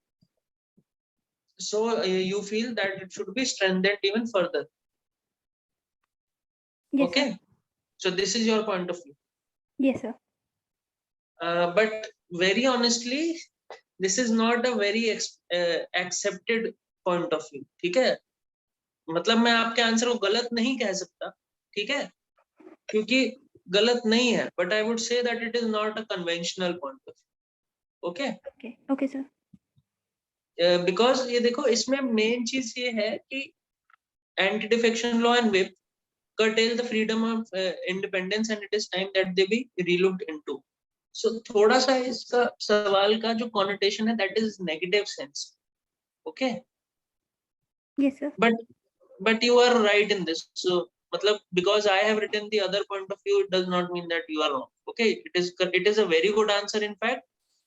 so you feel that it should be strengthened even further. Yes, Okay, sir. so this is your point of view. Yes, sir. But very honestly, this is not a very accepted point of view. ठीक है? मतलब मैं आपके answer को गलत नहीं कह सकता, ठीक है, क्योंकि गलत नहीं है, but I would say that it is not a conventional point of view. Okay? Okay. Okay, sir. Because ये देखो इसमें मेन चीज ये है कि anti defection law and whip curtail the freedom of independence and it is time that they be relooked into. So थोड़ा सा इसका सवाल का जो connotation है that is negative sense. Okay? Yes, sir. But you are right in this. So मतलब because I have written the other point of view, it does not mean that you are wrong. Okay, it is a very good answer in fact,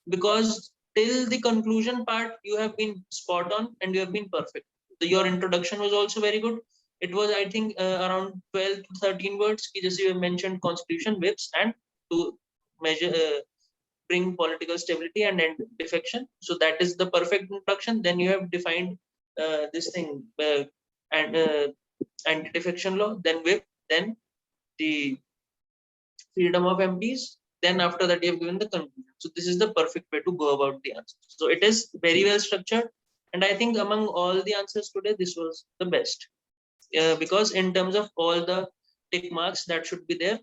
because till the conclusion part you have been spot on and you have been perfect. Your introduction was also very good. It was I think around 12 to 13 words. Just you mentioned constitution, whips, and to measure bring political stability and end defection. So that is the perfect introduction. Then you have defined this thing and anti-defection law, then whip, then the freedom of MPs. Then after that you have given the conclusion. So this is the perfect way to go about the answer. So it is very well structured, and I think among all the answers today, this was the best because in terms of all the tick marks that should be there.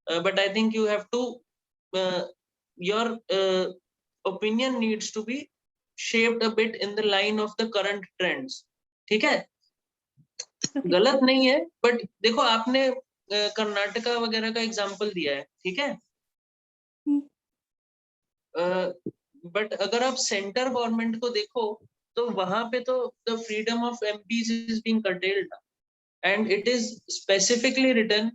But I think you have to your opinion needs to be shaped a bit in the line of the current trends. ठीक है? Okay. गलत नहीं है, but देखो आपने कर्नाटका वगैरह का example दिया है, ठीक है? बट अगर आप सेंटर गवर्नमेंट को देखो तो वहां पे तो the freedom of MPs is being curtailed and it is specifically written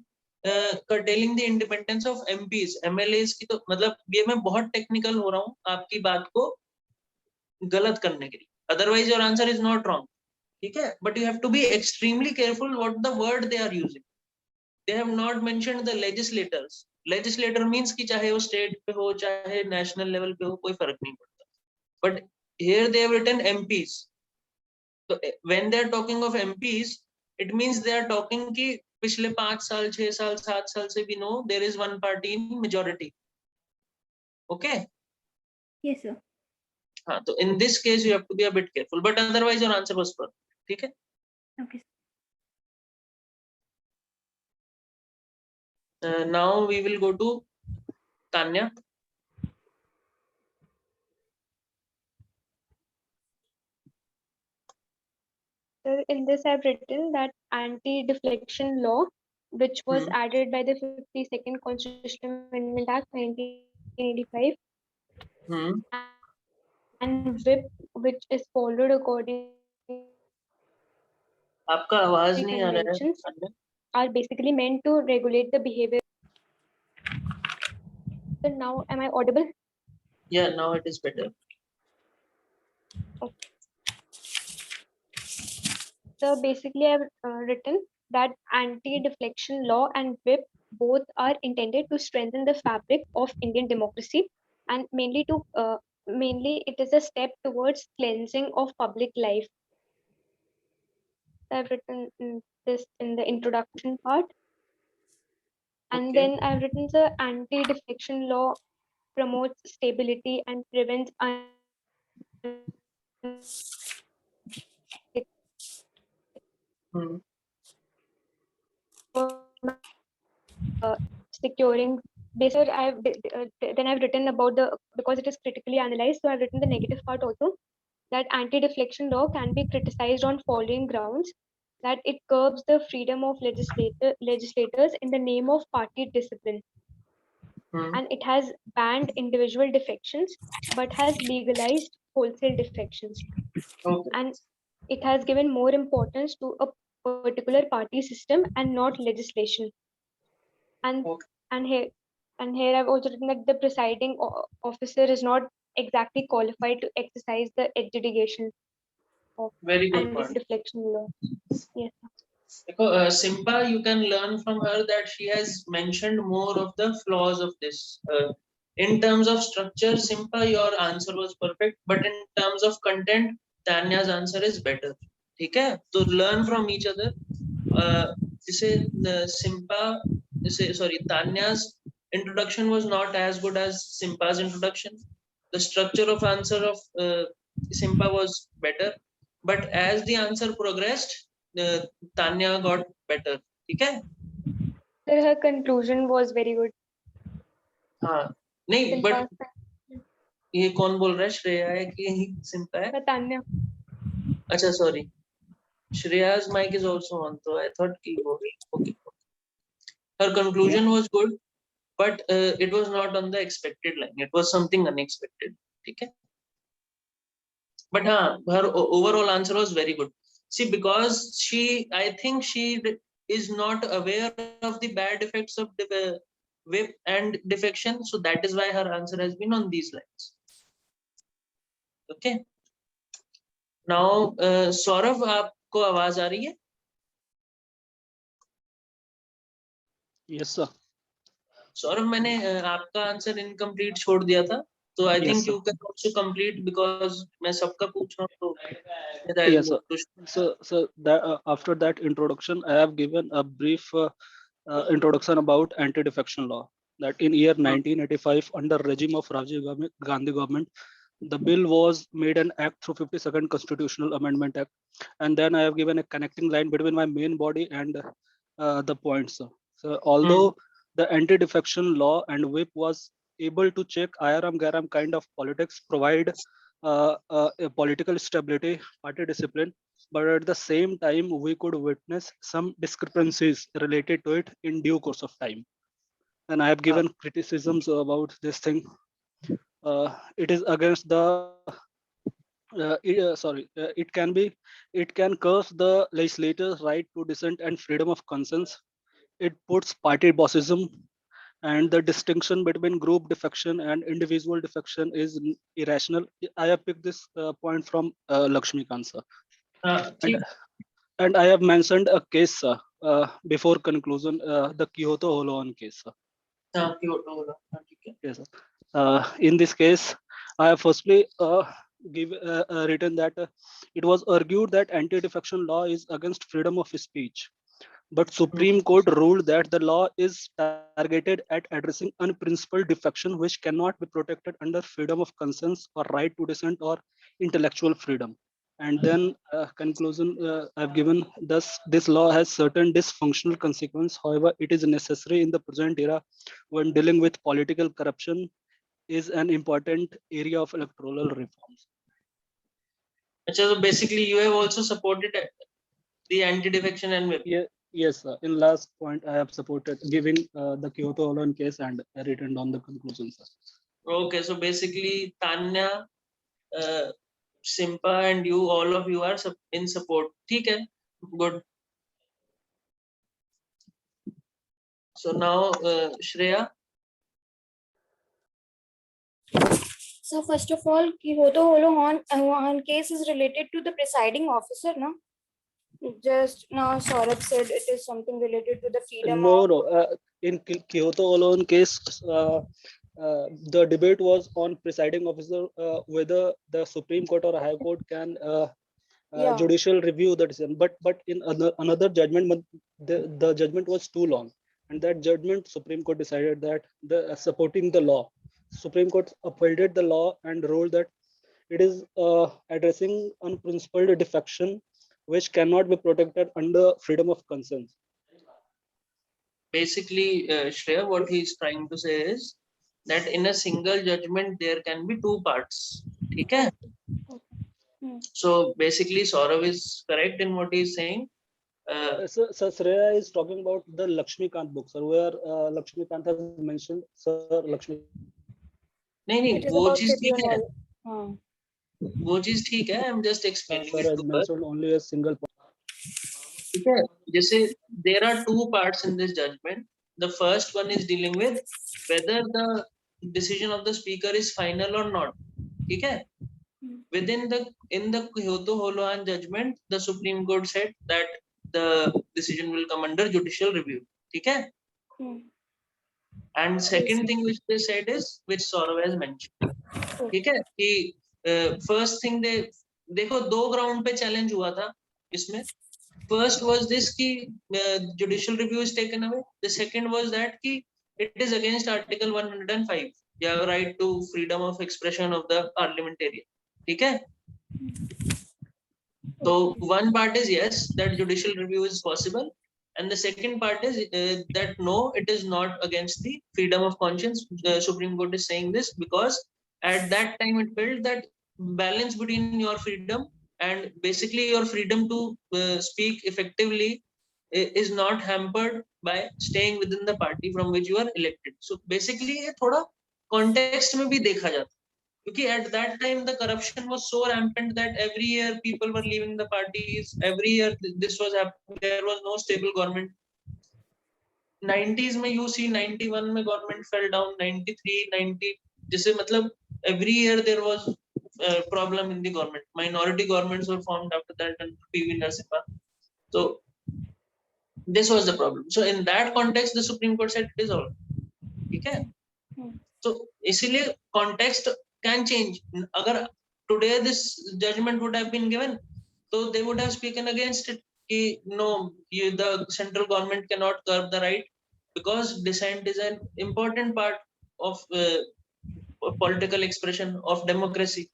curtailing the independence of MPs, MLAs की तो मतलब ये मैं बहुत टेक्निकल हो रहा हूँ आपकी बात को गलत करने के लिए. Otherwise your answer is not wrong. ठीक है? But you have to be extremely careful what the word they are using. They have not mentioned the legislators. Legislator means कि चाहे वो state पे हो चाहे national level पे हो कोई फर्क नहीं पड़ता. But here they have written MPs. So when they are talking of MPs, it means they are talking कि पिछले 5 साल 6 साल 7 साल से भी no, there is one party in majority. Okay? Yes, sir. हाँ, तो in this case you have to be a bit careful. But otherwise your answer was perfect. ठीक है? Okay. Now we will go to Tanya. In this, I've written that anti-deflection law, which was added by the 52nd Constitutional Amendment Act 1985, and whip, which is followed according आपका आवाज नहीं आ रहा है. conventions, are basically meant to regulate the behavior. So now, am I audible? Yeah, now it is better. Okay. So basically, I've written that anti-deflection law and whip both are intended to strengthen the fabric of Indian democracy, and mainly it is a step towards cleansing of public life. I've written this in the introduction part. And Okay. then I've written the anti-deflection law promotes stability and prevents Hmm. securing. Basically, then I've written about because it is critically analyzed, so I've written the negative part also, that anti-deflection law can be criticized on following grounds: that it curbs the freedom of legislators in the name of party discipline, Hmm. and it has banned individual defections but has legalized wholesale defections, Okay. and it has given more importance to a particular party system and not legislation. And Okay. and here I've also written that the presiding officer is not exactly qualified to exercise the adjudication of Very good point. anti-deflection law. Yes. Simpa, you can learn from her that she has mentioned more of the flaws of this. In terms of structure, Simpa, your answer was perfect, but in terms of content, Tanya's answer is better. Okay? So learn from each other. Tanya's introduction was not as good as Simpa's introduction. The structure of answer of Simpa was better, but as the answer progressed, Tanya got better. Okay? So her conclusion was very good. हाँ नहीं but ये कौन बोल रहा है श्रेया है कि सिम्पा है Tanya. अच्छा sorry Shreya's mic is also on so I thought कि वो okay her conclusion was good but it was not on the expected line, it was something unexpected. ठीक है but हाँ her overall answer was very good. See, because I think she is not aware of the bad effects of the whip and defection, so that is why her answer has been on these lines. Okay. Now, Saurav, आपको आवाज आ रही है? Yes, sir. Saurav, मैंने आपका answer incomplete छोड़ दिया था, तो I think you can also complete because मैं सबका पूछ रहा हूँ तो Yes, sir. So that, after that introduction, I have given a brief introduction about anti-defection law. That in year 1985, under regime of Rajiv Gandhi government, the bill was made an act through 52nd Constitutional Amendment Act, and then I have given a connecting line between my main body and the points. So although the anti-defection law and whip was able to check IRM Garam kind of politics, provide a political stability, party discipline, but at the same time we could witness some discrepancies related to it in due course of time. And I have given criticisms about this thing. It is against the it can curse the legislators' right to dissent and freedom of conscience. It puts party bossism, and the distinction between group defection and individual defection is irrational. I have picked this point from Lakshmikant sir. And I have mentioned a case before conclusion, the Kyoto Holoan case. Yes, sir. In this case, I have firstly written that it was argued that anti-defection law is against freedom of speech. But Supreme Court ruled that the law is targeted at addressing unprincipled defection, which cannot be protected under freedom of conscience or right to dissent or intellectual freedom. And then conclusion I've given, thus this law has certain dysfunctional consequences. However, it is necessary in the present era when dealing with political corruption is an important area of electoral reforms. So basically you have also supported the anti-defection and whip. Yeah. Yes, sir. In last point, I have supported giving the Kyoto Holoan case and written down the conclusions. Okay, so basically Tanya, Simpa, and you, all of you are in support. ठीक है, good. So now, Shreya. So first of all, Kyoto Holoan case is related to the presiding officer, no? Just now, Saurabh said it is something related to the freedom No, of. no. In Kyoto alone case, the debate was on presiding officer, whether the Supreme Court or High Court can Yeah. judicial review the decision. But in another judgment, the judgment was too long, and that judgment Supreme Court decided that the supporting the law. Supreme Court upheld the law and ruled that it is addressing unprincipled defection, which cannot be protected under freedom of conscience. Basically, Shreya, what he's trying to say is that in a single judgment there can be two parts. Okay. Hmm. So basically, Saurav is correct in what he's saying. So Shreya is talking about the Lakshmikant book, sir, where Lakshmikant has mentioned, sir, Lakshmi. नहीं It is वो about चीज ठीक है, tribunal. हाँ. वो चीज ठीक है. I'm just explaining Sir it has to her. mentioned only a single point. ठीक है, जैसे there are two parts in this judgment. The first one is dealing with whether the decision of the speaker is final or not. ठीक है. In the Kyoto Holohan judgment, the Supreme Court said that the decision will come under judicial review. ठीक है. Hmm. And second thing which they said is, which Saurav has mentioned. ठीक है कि first thing they देखो दो ground पे challenge हुआ था इसमें. First was this कि judicial review is taken away. The second was that कि it is against Article 105, yeah, right to freedom of expression of the parliamentarian. ठीक है. So one part is yes, that judicial review is possible, and the second part is that no, it is not against the freedom of conscience. The Supreme Court is saying this because at that time it felt that balance between your freedom and basically your freedom to speak effectively is not hampered by staying within the party from which you are elected. So basically ये थोड़ा context में भी देखा जाता है. Because at that time the corruption was so rampant that every year people were leaving the parties. Every year this was happening. There was no stable government. 90s में you see 91 में government fell down, 93, 90. जिसे मतलब every year there was a problem in the government. Minority governments were formed after that and PV Narasimha. So this was the problem. So in that context, the Supreme Court said it is all. Okay. So इसीलिए context can change. अगर today this judgment would have been given, so they would have spoken against it. कि no, the central government cannot curb the right because dissent is an important part of political expression of democracy.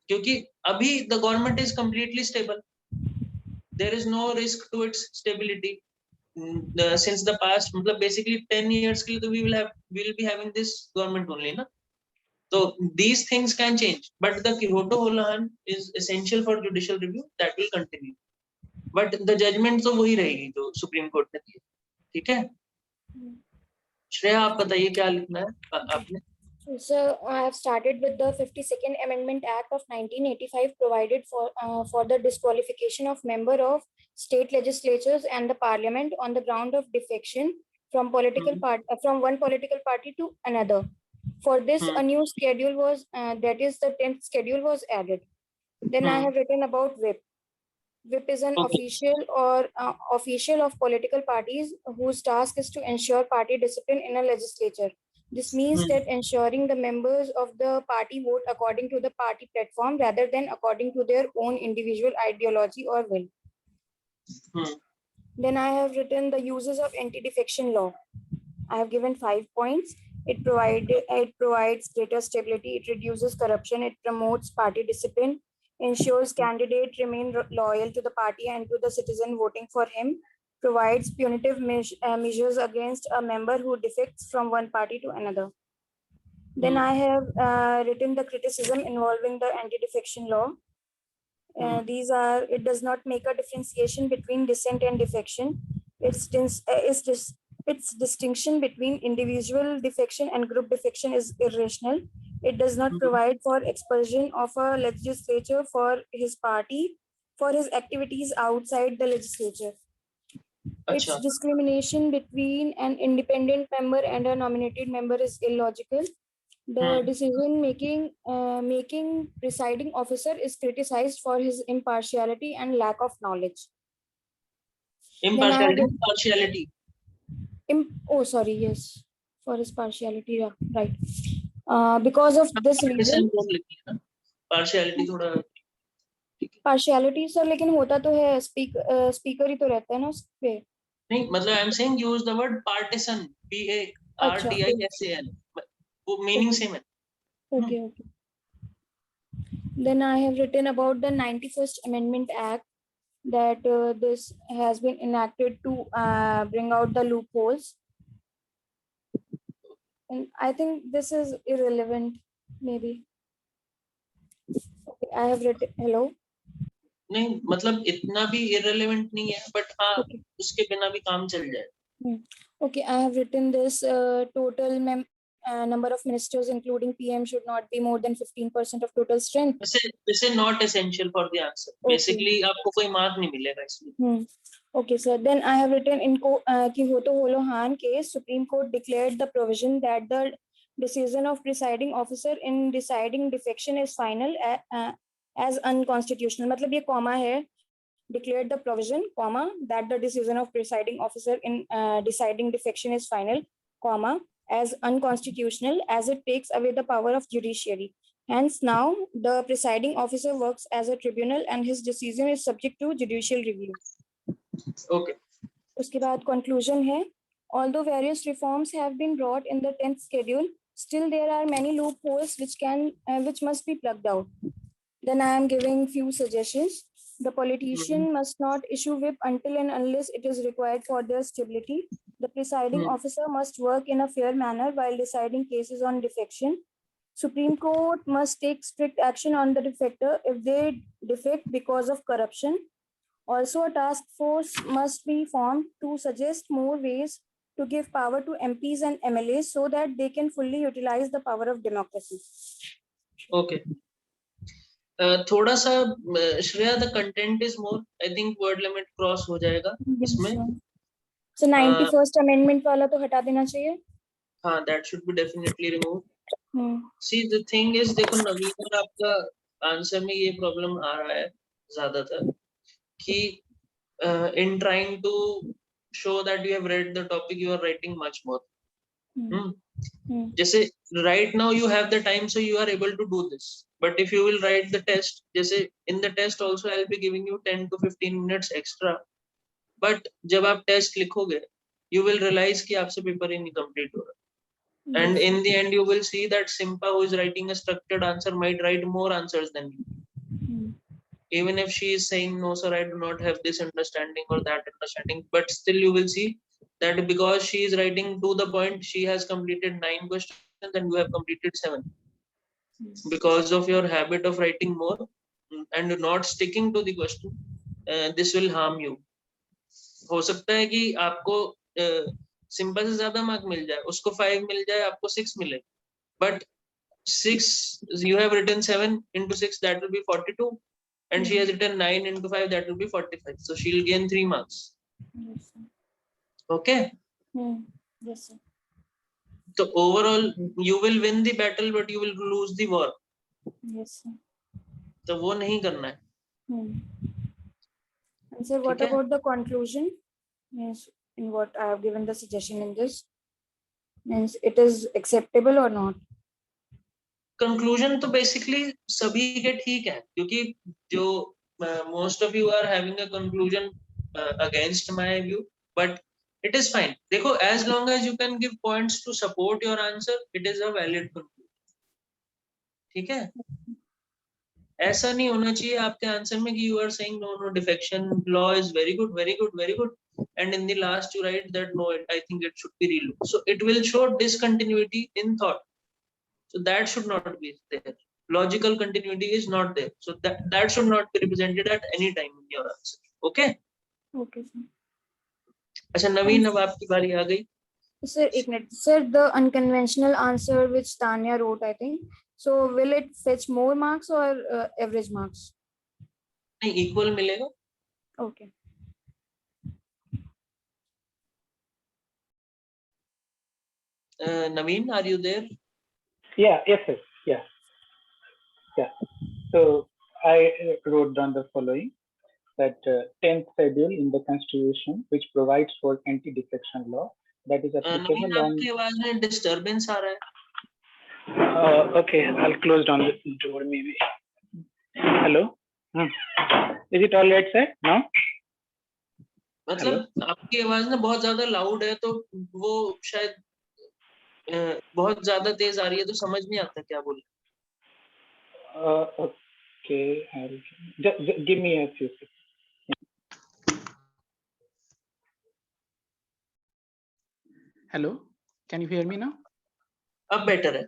क्योंकि अभी the government is completely stable. There is no risk to its stability. Since the past, basically 10 years के लिए तो we will be having this government only, ना? So these things can change, but the Kyoto Holohan is essential for judicial review. That will continue, but the judgment तो वही रहेगी जो Supreme Court ने दी. ठीक है. श्रेया आप बताइए क्या लिखना है आपने. So I have started with the 52nd Amendment Act of 1985 provided for the disqualification of member of state legislatures and the parliament on the ground of defection from from one political party to another. For this, a new schedule was that is the 10th schedule was added. Then I have written about whip. Whip is an official of political parties whose task is to ensure party discipline in a legislature. This means that ensuring the members of the party vote according to the party platform rather than according to their own individual ideology or will. Then I have written the uses of anti-defection law. I have given 5 points. It provides greater stability. It reduces corruption. It promotes party discipline. Ensures candidates remain loyal to the party and to the citizen voting for him. Provides punitive measures against a member who defects from one party to another. Then I have written the criticism involving the anti-defection law. These are, it does not make a differentiation between dissent and defection. Its distinction between individual defection and group defection is irrational. It does not provide for expulsion of a legislature for his party for his activities outside the legislature. Its discrimination between an independent member and a nominated member is illogical. The decision making presiding officer is criticized for his impartiality and lack of knowledge. Then I have Impartiality, partiality. oh, sorry, yes, for his partiality, yeah, right. Because of this reason, Partiality थोड़ा partiality sir लेकिन होता तो है speaker ही तो रहता है ना उस पे. नहीं मतलब I am saying use the word partition, PARTISAN, वो मीनिंग सेम है. Okay, okay. Then I have written about the 91st Amendment Act, that this has been enacted to bring out the loopholes. And I think this is irrelevant, maybe. Okay, I have written, hello? नहीं मतलब इतना भी irrelevant नहीं है, but हाँ Okay. उसके बिना भी काम चल जाए. Okay, I have written this total number of ministers, including PM, should not be more than 15% of total strength. This is not essential for the answer. Okay. Basically आपको कोई मार्क नहीं मिलेगा इसमें. Okay, sir. Then I have written in Kihoto Holohan case, Supreme Court declared the provision that the decision of presiding officer in deciding defection is final as unconstitutional. मतलब ये comma है. Declared the provision, comma, that the decision of presiding officer in deciding defection is final, comma, as unconstitutional as it takes away the power of judiciary. Hence now the presiding officer works as a tribunal and his decision is subject to judicial review. Okay. उसके बाद conclusion है, although various reforms have been brought in the 10th schedule, still there are many loopholes which must be plugged out. Then I am giving few suggestions. The politician must not issue whip until and unless it is required for their stability. The presiding officer must work in a fair manner while deciding cases on defection. Supreme Court must take strict action on the defector if they defect because of corruption. Also, a task force must be formed to suggest more ways to give power to MPs and MLAs so that they can fully utilize the power of democracy. Okay. थोड़ा सा Shreya, the content is more, I think word limit cross हो जाएगा इसमें. So 91st amendment वाला तो हटा देना चाहिए. हाँ, that should be definitely removed. See, the thing is, देखो नवीन और आपका आंसर में ये प्रॉब्लम आ रहा है ज्यादातर कि in trying to show that you have read the topic, you are writing much more. जैसे right now you have the time, so you are able to do this. But if you will write the test, जैसे in the test also I'll be giving you 10 to 15 minutes extra. But जब आप test लिखोगे, you will realize कि आपसे paper ही नहीं complete हो रहा. And in the end, you will see that Simpa, who is writing a structured answer, might write more answers than you. Even if she is saying, no, sir, I do not have this understanding or that understanding, but still you will see that because she is writing to the point, she has completed 9 questions and you have completed 7. Because of your habit of writing more and not sticking to the question, this will harm you. हो सकता है कि आपको simple से ज्यादा mark मिल जाए, उसको 5 मिल जाए, आपको 6 मिले, but 6 you have written 7 into 6, that will be 42, and she has written 9 into 5, that will be 45, so she'll gain 3 marks. Yes, sir. Okay. Yes, sir. So overall you will win the battle but you will lose the war. Yes, sir. तो वो नहीं करना है. And sir, what about the conclusion? Yes, in what I have given the suggestion in this, means it is acceptable or not? Conclusion तो basically सभी के ठीक है, क्योंकि जो most of you are having a conclusion against my view, but it is fine. देखो, as long as you can give points to support your answer, it is a valid conclusion. ठीक है? ऐसा नहीं होना चाहिए आपके आंसर में कि you are saying no, defection law is very good, and in the last you write that no, I think it should be relooked. So it will show discontinuity in thought. So that should not be there. Logical continuity is not there. So that should not be represented at any time in your answer. Okay? Okay, sir. अच्छा नवीन, अब आपकी बारी आ गई. Sir, sir, the unconventional answer which Tanya wrote, I think. So will it fetch more marks or average marks? नहीं, equal मिलेगा. Okay. Naveen, are you there? Yeah, yes, yes, yeah. So I wrote down the following, that 10th schedule in the constitution, which provides for anti-defection law, that is Naveen, applicable on. आपकी आवाज में disturbance आ रहा है. Okay, I'll close down the door maybe. Hello? Is it all right, sir? No? मतलब आपकी आवाज ना बहुत ज्यादा लाउड है, तो वो शायद बहुत ज्यादा तेज आ रही है, तो समझ नहीं आता क्या बोल. Okay, just give me a few seconds. Hello, can you hear me now? अब बेटर है.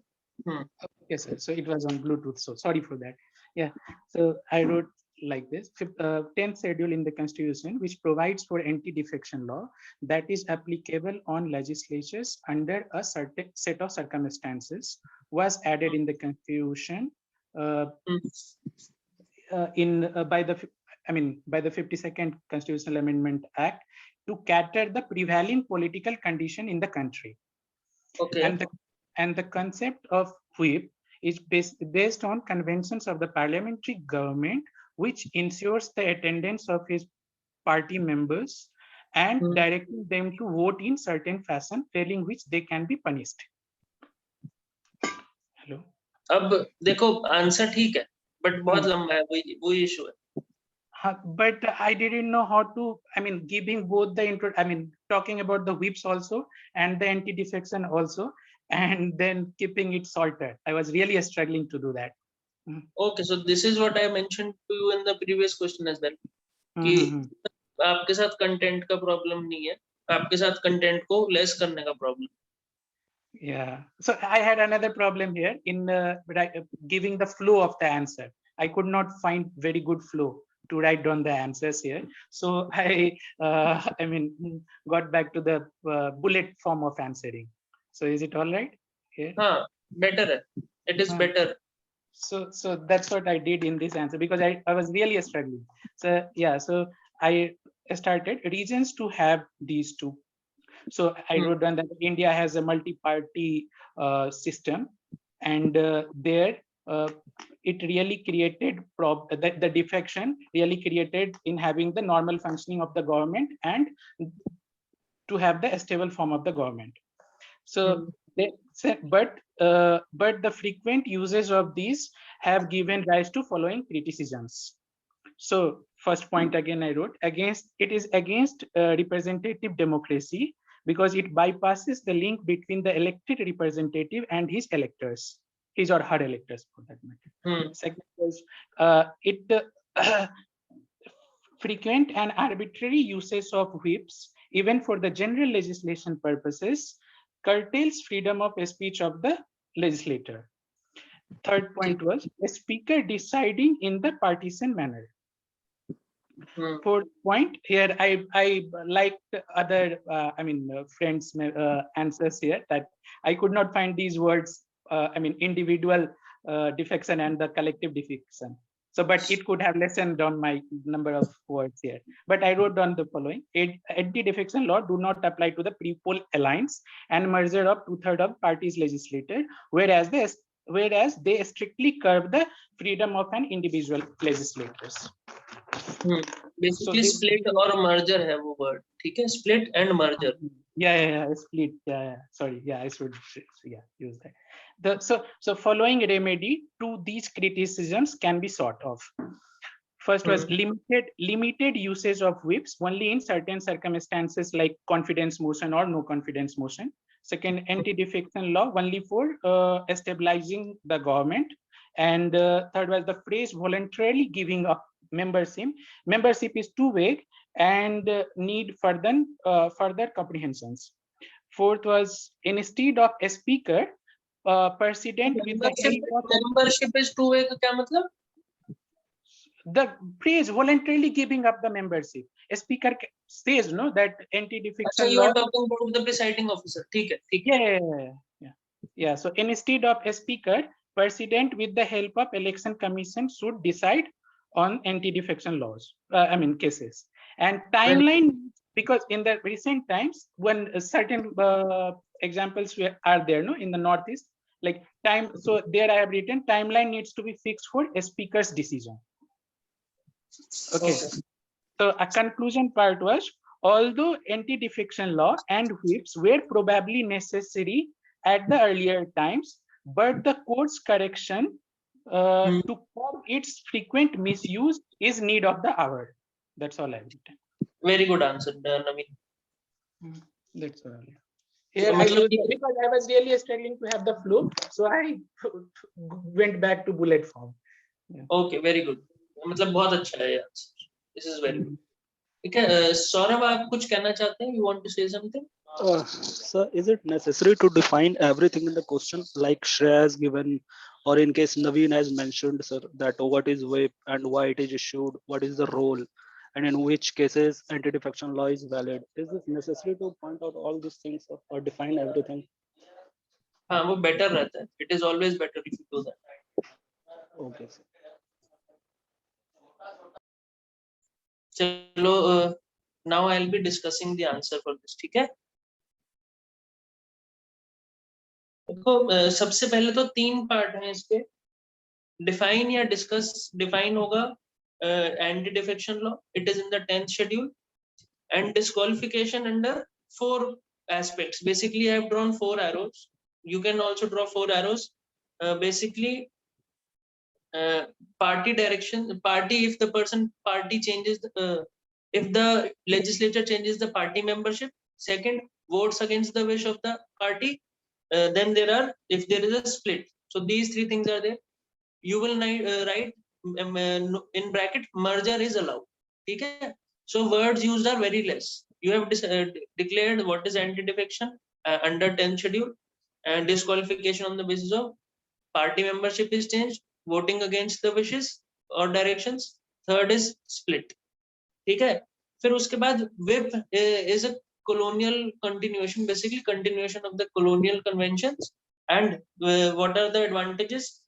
Yes, sir. So it was on Bluetooth. So sorry for that. Yeah. So I wrote like this: 10th schedule in the Constitution, which provides for anti-defection law that is applicable on legislatures under a certain set of circumstances, was added in the Constitution by the 52nd Constitutional Amendment Act to cater the prevailing political condition in the country. Okay. And the concept of whip is based on conventions of the parliamentary government, which ensures the attendance of his party members and directing them to vote in certain fashion, failing which they can be punished. Hello. अब देखो answer ठीक है, but बहुत लंबा है, वही issue है. But I didn't know how to, giving both the talking about the whips also and the anti-defection also, and then keeping it sorted. I was really struggling to do that. Okay, so this is what I mentioned to you in the previous question as well. कि आपके साथ content का problem नहीं है, आपके साथ content को less करने का problem. Yeah, so I had another problem here in giving the flow of the answer. I could not find very good flow to write down the answers here. So I got back to the bullet form of answering. So is it all right? Yeah. Better hai. It is better. So that's what I did in this answer, because I was really struggling. So yeah, so I started reasons to have these two. So I wrote down that India has a multi-party system, and there it really created the defection really created in having the normal functioning of the government and to have the stable form of the government. So but the frequent uses of these have given rise to following criticisms. So first point again I wrote, it is against representative democracy because it bypasses the link between the elected representative and his electors, his or her electors for that matter. Second was frequent and arbitrary uses of whips, even for the general legislation purposes, curtails freedom of speech of the legislator. Third point was a speaker deciding in the partisan manner. Fourth point here, I liked other friends answers here, that I could not find these words, individual defection and the collective defection. So, but it could have lessened down my number of words here. But I wrote down the following: anti-defection law do not apply to the pre-poll alliance and merger of 2/3 of parties legislator, whereas they strictly curb the freedom of an individual legislators. Basically so split और merger है वो word, ठीक है? Split and merger. Yeah, split. Yeah. Sorry. Yeah, I should use that. So following remedy to these criticisms can be sort of. First was limited usage of whips only in certain circumstances like confidence motion or no confidence motion. Second, anti-defection law only for stabilizing the government. And third was the phrase voluntarily giving up membership. Membership is too vague and need further comprehensions. Fourth was instead of a speaker, president with the help of membership is too vague. क्या मतलब? The phrase voluntarily giving up the membership. A speaker says no that anti-defection. So you are talking about the presiding officer. ठीक है. Yeah. So instead of a speaker, president with the help of election commission should decide on anti-defection laws, cases. And timeline, because in the recent times, when certain examples are there, in the Northeast, like time. So there I have written timeline needs to be fixed for a speaker's decision. Okay. So a conclusion part was, although anti-defection law and whips were probably necessary at the earlier times, but the court's correction to curb its frequent misuse is need of the hour. That's all I've written. Very good answer, Naveen. That's all. Here I used, because I was really struggling to have the flow, so I went back to bullet form. Okay, very good. मतलब बहुत अच्छा है यार. This is very good. ठीक है, सौरभ आप कुछ कहना चाहते हैं? You want to say something? Sir, is it necessary to define everything in the question, like Shreya has given, or in case Naveen has mentioned, sir, that what is WIP and why it is issued, what is the role, and in which cases anti-defection law is valid? Is it necessary to point out all these things or define everything? हाँ, वो better रहता है. It is always better if you do that. Okay, sir. चलो, now I'll be discussing the answer for this. ठीक है? देखो, सबसे पहले तो 3 पार्ट हैं इसके. डिफाइन या डिस्कस. डिफाइन होगा anti defection law. It is in the 10th schedule. And disqualification under 4 aspects. Basically, I have drawn 4 arrows. You can also draw 4 arrows. Basically, party direction. Party, if the party changes, if the legislature changes the party membership. Second, votes against the wish of the party. Then there are, if there is a split. So these 3 things are there. You will write in bracket merger is allowed. Okay? So words used are very less. You have declared what is anti-defection under 10th schedule, and disqualification on the basis of party membership is changed, voting against the wishes or directions. Third is split. ठीक है? फिर उसके बाद whip is a colonial continuation, basically continuation of the colonial conventions. And what are the advantages?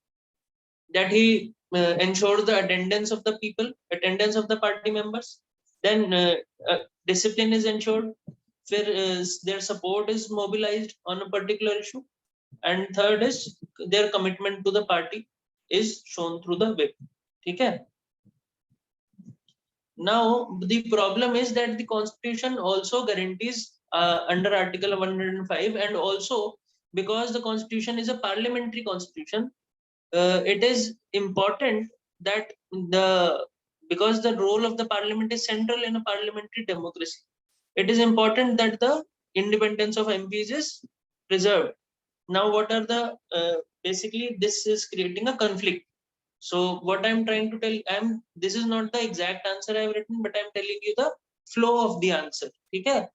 That he ensures the attendance of the people, attendance of the party members. Then discipline is ensured. Their support is mobilized on a particular issue. And third is their commitment to the party is shown through the whip. Okay? Now, the problem is that the constitution also guarantees under Article 105, and also because the constitution is a parliamentary constitution, it is important that because the role of the parliament is central in a parliamentary democracy, it is important that the independence of MPs is preserved. Now, what are the basically this is creating a conflict. So what I'm trying to tell, this is not the exact answer I've written, but I'm telling you the flow of the answer. Okay?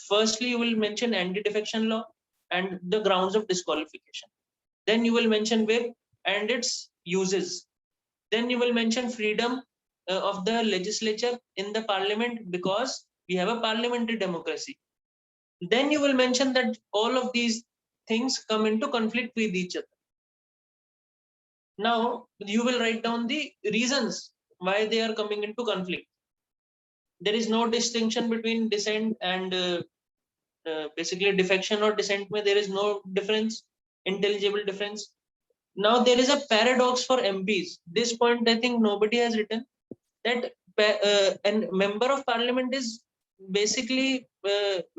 Firstly, you will mention anti-defection law and the grounds of disqualification. Then you will mention whip and its uses. Then you will mention freedom of the legislature in the parliament, because we have a parliamentary democracy. Then you will mention that all of these things come into conflict with each other. Now you will write down the reasons why they are coming into conflict. There is no distinction between dissent and basically defection or dissent. There is no difference, intelligible difference. Now there is a paradox for MPs. This point I think nobody has written, that a member of parliament is basically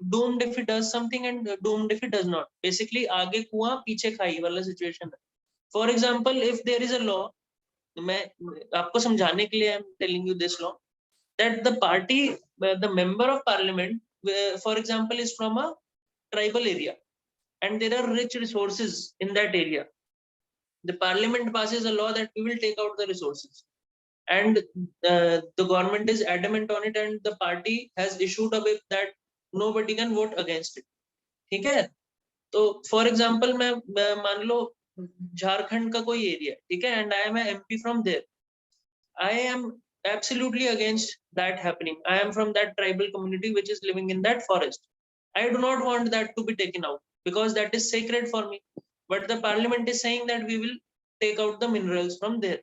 doomed if he does something and doomed if he does not. Basically आगे कुआं पीछे खाई वाला situation. For example, if there is a law, मैं आपको समझाने के लिए I'm telling you this law, that the party, the member of parliament, for example, is from a tribal area, and there are rich resources in that area. The parliament passes a law that we will take out the resources, and the government is adamant on it, and the party has issued a whip that nobody can vote against it. ठीक है? तो for example, मैं मान लो झारखंड का कोई area, ठीक है, and I am an MP from there. I am absolutely against that happening. I am from that tribal community which is living in that forest. I do not want that to be taken out because that is sacred for me. But the parliament is saying that we will take out the minerals from there.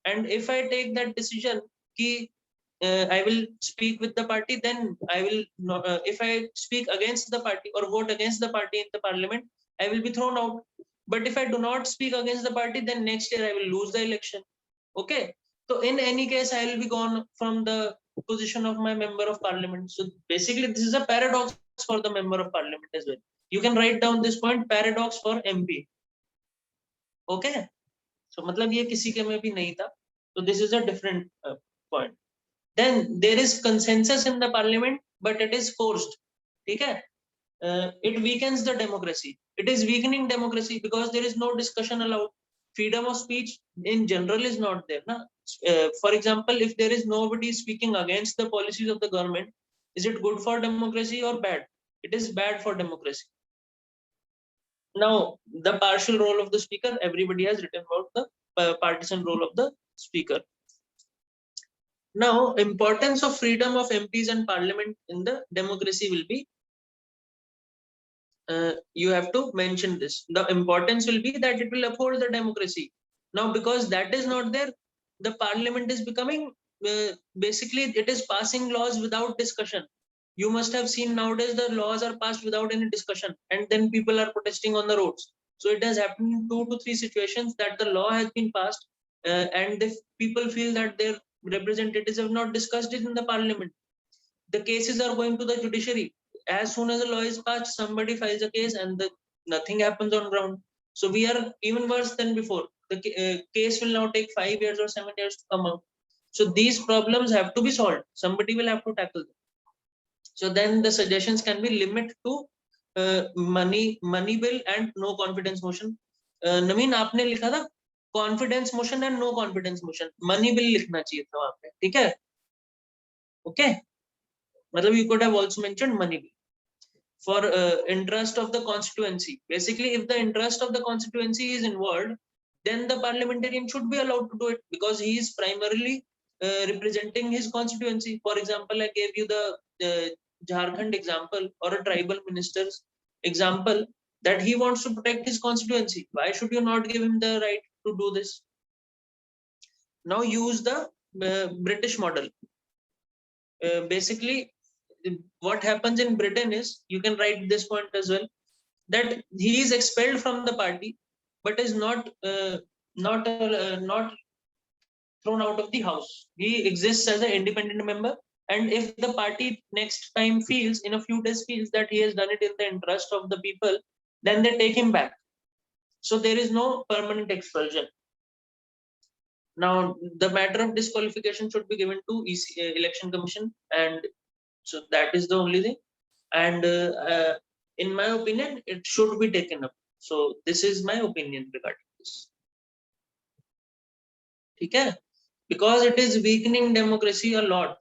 And if I take that decision, I will speak with the party, then I will if I speak against the party or vote against the party in the parliament, I will be thrown out. but if I do not speak against the party, then next year I will lose the election. Okay, so in any case I will be gone from the position of my member of parliament. So basically this is a paradox for the member of parliament as well. You can write down this point, paradox for MP. Okay, so मतलब ये किसी के में भी नहीं था. So this is a different point. Then there is consensus in the parliament, but it is forced. ठीक है, it weakens the democracy. It is weakening democracy because there is no discussion allowed. Freedom of speech in general is not there. Na? For example, if there is nobody speaking against the policies of the government, is it good for democracy or bad? It is bad for democracy. Now, the partial role of the speaker, everybody has written about the partisan role of the speaker. Now, importance of freedom of MPs and parliament in the democracy will be, you have to mention this. The importance will be that it will uphold the democracy. Now, because that is not there, the parliament is becoming, basically it is passing laws without discussion. You must have seen nowadays the laws are passed without any discussion, and then people are protesting on the roads. So it has happened in 2 to 3 situations that the law has been passed, and if people feel that their representatives have not discussed it in the parliament, the cases are going to the judiciary. As soon as a law is passed, somebody files a case and nothing happens on ground. So we are even worse than before. The case will now take 5 years or 7 years to come out. So these problems have to be solved. Somebody will have to tackle them. So then the suggestions can be limit to money bill and no confidence motion. नवीन आपने लिखा था confidence motion and no confidence motion. money bill लिखना चाहिए था वहाँ पे, ठीक है? Okay. मतलब you could have also mentioned money bill. For interest of the constituency. Basically, if the interest of the constituency is involved, then the parliamentarian should be allowed to do it because he is primarily representing his constituency. For example, I gave you the Jharkhand example or a tribal minister's example that he wants to protect his constituency. Why should you not give him the right to do this? Now use the British model. Basically, what happens in Britain is, you can write this point as well, that he is expelled from the party, but is not thrown out of the house. He exists as an independent member, and if the party next time feels, in a few days feels that he has done it in the interest of the people, then they take him back. So there is no permanent expulsion. Now, the matter of disqualification should be given to Election Commission, and so that is the only thing. And in my opinion, it should be taken up. So this is my opinion regarding this. Okay? Because it is weakening democracy a lot.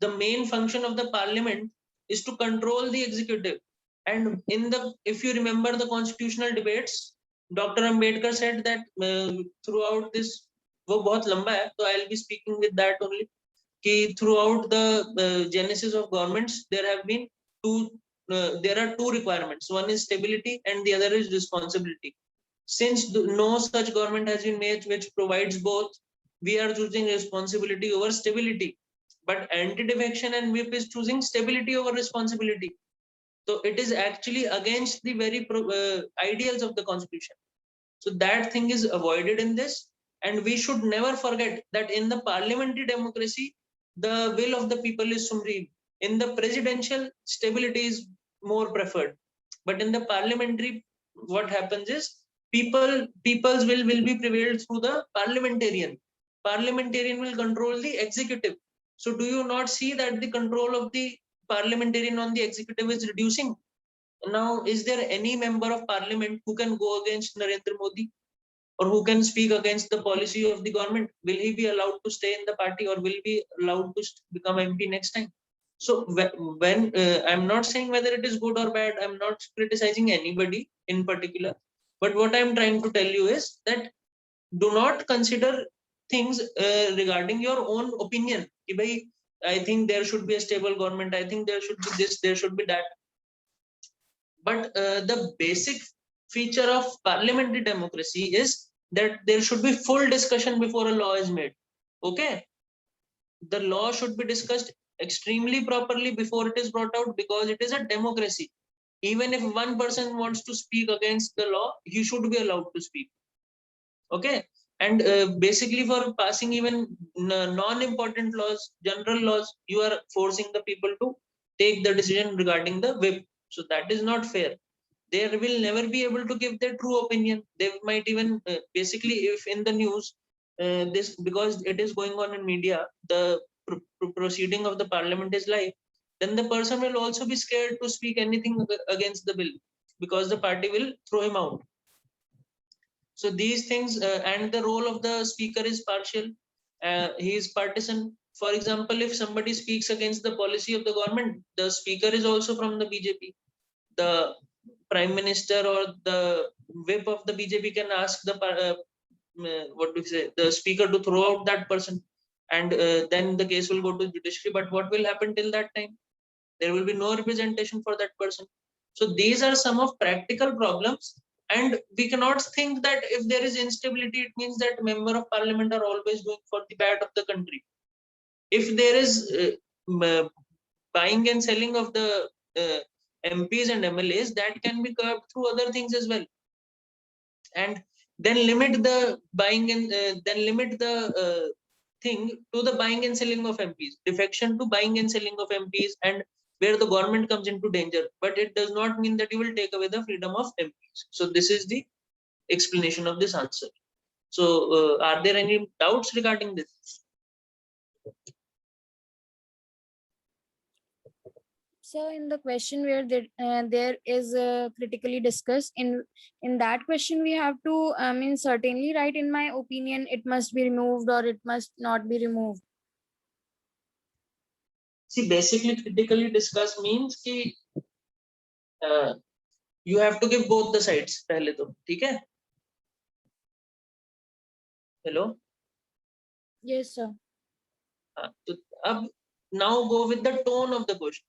The main function of the parliament is to control the executive. And if you remember the constitutional debates, Dr. Ambedkar said that throughout this, वो बहुत लंबा है, so I'll be speaking with that only. Throughout the genesis of governments, there are two requirements. One is stability and the other is responsibility. Since no such government has been made which provides both, we are choosing responsibility over stability. But anti-defection and whip is choosing stability over responsibility. So it is actually against the very ideals of the constitution. So that thing is avoided in this. And we should never forget that in the parliamentary democracy, the will of the people is supreme. In the presidential, stability is more preferred. But in the parliamentary, what happens is people's will be prevailed through the parliamentarian. Parliamentarian will control the executive. So do you not see that the control of the parliamentarian on the executive is reducing? Now, is there any member of parliament who can go against Narendra Modi? Or who can speak against the policy of the government? Will he be allowed to stay in the party, or will be allowed to become MP next time? So when I'm not saying whether it is good or bad, I'm not criticizing anybody in particular. But what I'm trying to tell you is that do not consider things regarding your own opinion. I think there should be a stable government. I think there should be this, there should be that. But the basic feature of parliamentary democracy is that there should be full discussion before a law is made. Okay, the law should be discussed extremely properly before it is brought out, because it is a democracy. Even if one person wants to speak against the law, he should be allowed to speak. Okay. And basically for passing even non-important laws, general laws, you are forcing the people to take the decision regarding the whip. So that is not fair. They will never be able to give their true opinion. They might even basically, if in the news, this, because it is going on in media, the proceeding of the parliament is live, then the person will also be scared to speak anything against the bill, because the party will throw him out. So these things, and the role of the speaker is partial. He is partisan. For example, if somebody speaks against the policy of the government, the speaker is also from the BJP. The prime minister or the whip of the BJP can ask the what do you say, the speaker, to throw out that person, and then the case will go to judiciary. But what will happen till that time? There will be no representation for that person. So these are some of practical problems. And we cannot think that if there is instability, it means that member of parliament are always going for the bad of the country. If there is buying and selling of the MPs and MLAs, that can be curbed through other things as well. And then limit the buying and then limit the thing to the buying and selling of MPs, defection to buying and selling of MPs, and where the government comes into danger. But it does not mean that you will take away the freedom of MPs. So this is the explanation of this answer. So are there any doubts regarding this? So in the question where there is critically discussed, in that question we have to certainly write, in my opinion, it must be removed or it must not be removed. See, basically critically discuss means ki you have to give both the sides pehle to, theek hai? Hello? Yes, sir. So now go with the tone of the question.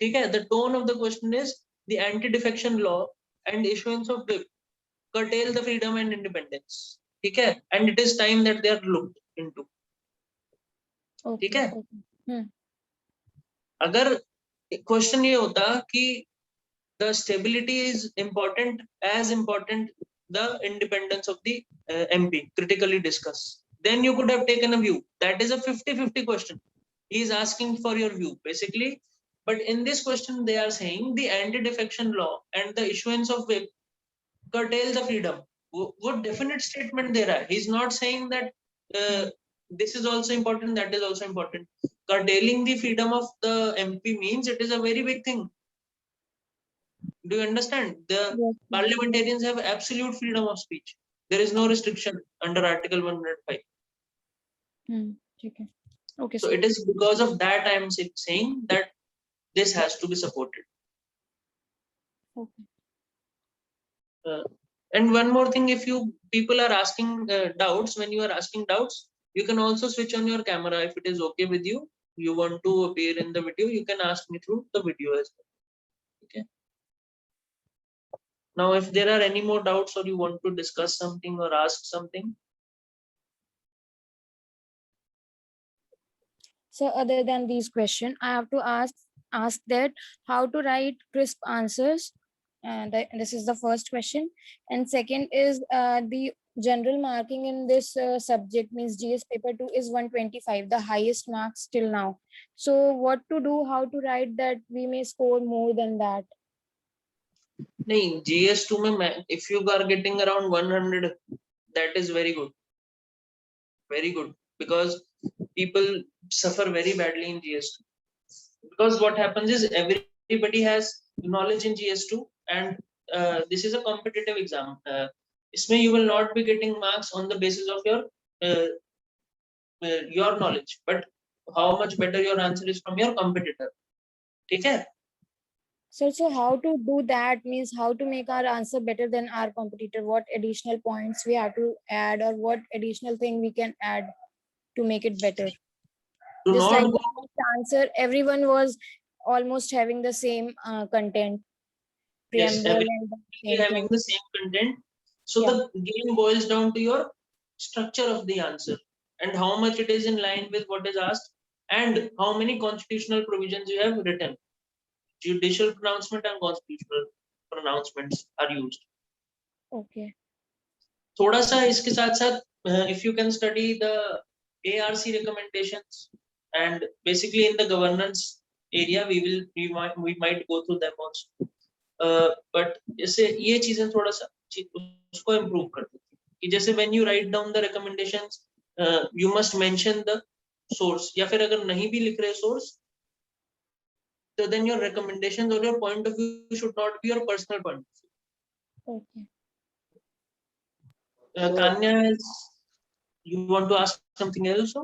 Okay, the tone of the question is the anti-defection law and issuance of whip curtail the freedom and independence. Okay, and it is time that they are looked into. Okay. Okay. अगर question ये होता कि the stability is important, as important the independence of the MP, critically discuss, then you could have taken a view. That is a 50-50 question. He is asking for your view basically. But in this question, they are saying the anti-defection law and the issuance of whip curtail the freedom. What definite statement there are? He's not saying that this is also important, that is also important. Curtailing the freedom of the MP means it is a very big thing. Do you understand? The Yes. parliamentarians have absolute freedom of speech. There is no restriction under Article 105. Okay. Okay. So it is because of that I am saying that this has to be supported. Okay. And one more thing, if you people are asking doubts, when you are asking doubts, you can also switch on your camera if it is okay with you. You want to appear in the video, you can ask me through the video as well. Okay. Now, if there are any more doubts or you want to discuss something or ask something. So other than these questions, I have to ask that how to write crisp answers. And this is the first question. And second is the general marking in this subject, means GS paper 2 is 125, the highest marks till now. So what to do, how to write that we may score more than that? No, GS2 mein, if you are getting around 100, that is very good. Very good. Because people suffer very badly in GS2. Because what happens is everybody has knowledge in GS2, and this is a competitive exam. Isme you will not be getting marks on the basis of your knowledge, but how much better your answer is from your competitor. Okay? So how to do that, means how to make our answer better than our competitor? What additional points we have to add, or what additional thing we can add to make it better? Do Just not like go, the answer, everyone was almost having the same content. yes, Preamble everybody and the is same having thing. the same content. So Yeah. the game boils down to your structure of the answer and how much it is in line with what is asked and how many constitutional provisions you have written. judicial pronouncement and constitutional pronouncements are used. Okay. थोड़ा सा इसके साथ साथ if you can study the ARC recommendations and basically in the governance area we might go through them also. But जैसे ये चीजें थोड़ा सा उसको improve कर देती हैं कि जैसे when you write down the recommendations you must mention the source, या फिर अगर नहीं भी लिख रहे source so then your recommendations or your point of view should not be your personal point of view. Okay. Tanya, you want to ask something else?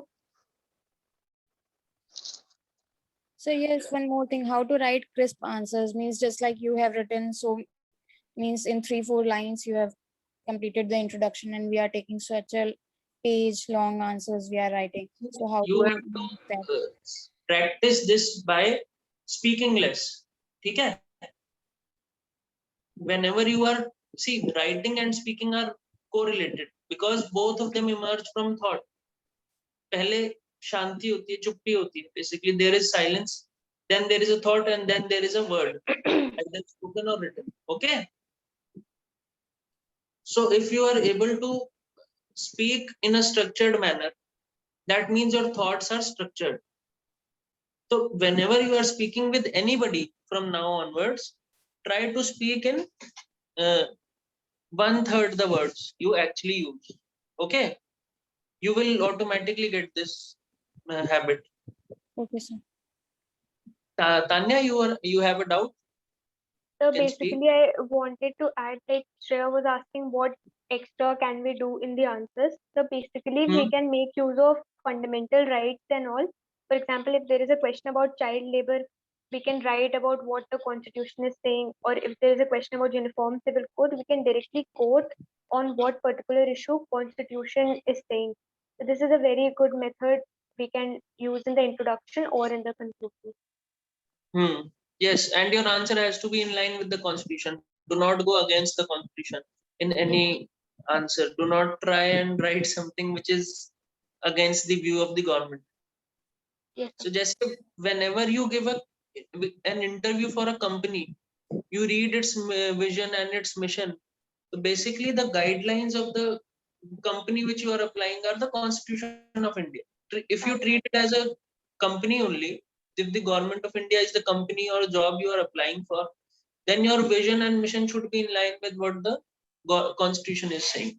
So yes, one more thing, how to write crisp answers means just like you have written, so means in 3-4 lines you have completed the introduction and we are taking such a page long answers we are writing. So how You to have do to that? practice this by speaking less. ठीक है? Whenever you are, see, writing and speaking are correlated because both of them emerge from thought. पहले शांति होती है, चुप्पी होती है. Basically, there is silence, then there is a thought, and then there is a word, either spoken or written. Okay. So, if you are able to speak in a structured manner, that means your thoughts are structured. So, whenever you are speaking with anybody from now onwards, try to speak in 1/3 the words you actually use. Okay. You will automatically get this habit. Okay, sir. Tanya, you have a doubt? So Can speak. basically, I wanted to add that Shreya was asking what extra can we do in the answers. So basically, we can make use of fundamental rights and all. For example, if there is a question about child labor, we can write about what the constitution is saying, or if there is a question about uniform civil code, we can directly quote on what particular issue constitution is saying. So this is a very good method we can use in the introduction or in the conclusion. Yes, and your answer has to be in line with the constitution. Do not go against the constitution in any answer. Do not try and write something which is against the view of the government. Yes. So just whenever you give an interview for a company, you read its vision and its mission. So basically the guidelines of the company which you are applying are the Constitution of India. If you treat it as a company only, if the government of India is the company or job you are applying for, then your vision and mission should be in line with what the Constitution is saying.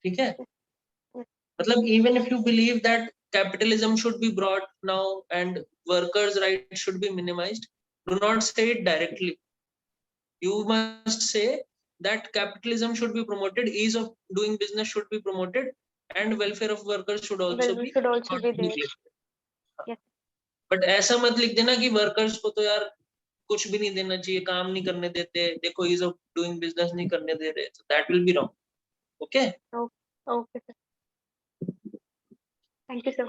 ठीक है? मतलब even if you believe that capitalism should be brought now and workers' rights should be minimized, do not say it directly. You must say that capitalism should be promoted, ease of doing business should be promoted, and welfare of workers should also be there. Yes. But ऐसा मत लिख देना कि workers को तो यार कुछ भी नहीं देना चाहिए, काम नहीं करने देते, देखो ease of doing business नहीं करने दे रहे. So that will be wrong. Okay? Okay, sir. Thank you, sir.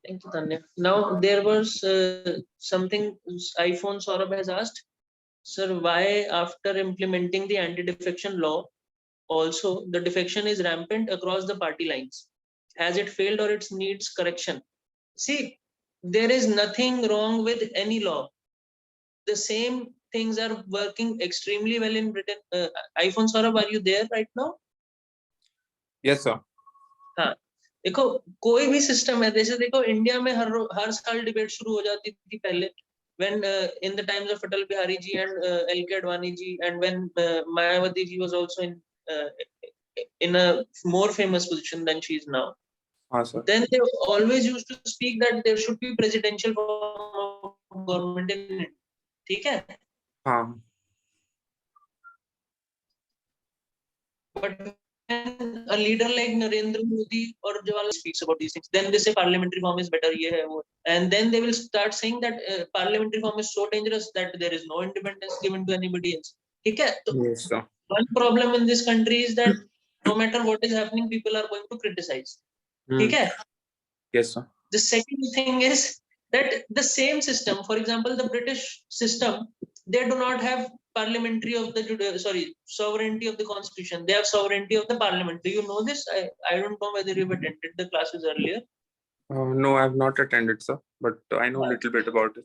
Thank you, Tanya. Now there was something iPhone Saurabh has asked. Sir, why after implementing the anti-defection law, also the defection is rampant across the party lines? Has it failed or it needs correction? See, there is nothing wrong with any law. The same things are working extremely well in Britain. iPhone Saurabh, are you there right now? Yes, sir. हाँ, देखो कोई भी system है, जैसे देखो India में हर साल debate शुरू हो जाती थी पहले when in the times of Atal Bihari ji and LK Advani ji, and when Mayawati ji was also in a more famous position than she is now. Sir. Then they always used to speak that there should be presidential form of government in India. ठीक है? हाँ. But when a leader like Narendra Modi or Jawaharlal speaks about these things, then they say parliamentary form is better, ye hai, wo. And then they will start saying that parliamentary form is so dangerous that there is no independence given to anybody else. Okay? Yes, sir. One problem in this country is that no matter what is happening, people are going to criticize. Okay? Yes, sir. The second thing is that the same system, for example, the British system, they do not have parliamentary of the sovereignty of the constitution. They have sovereignty of the parliament. Do you know this? I don't know whether you've attended the classes earlier. No, I have not attended, sir, but I know a little bit about it.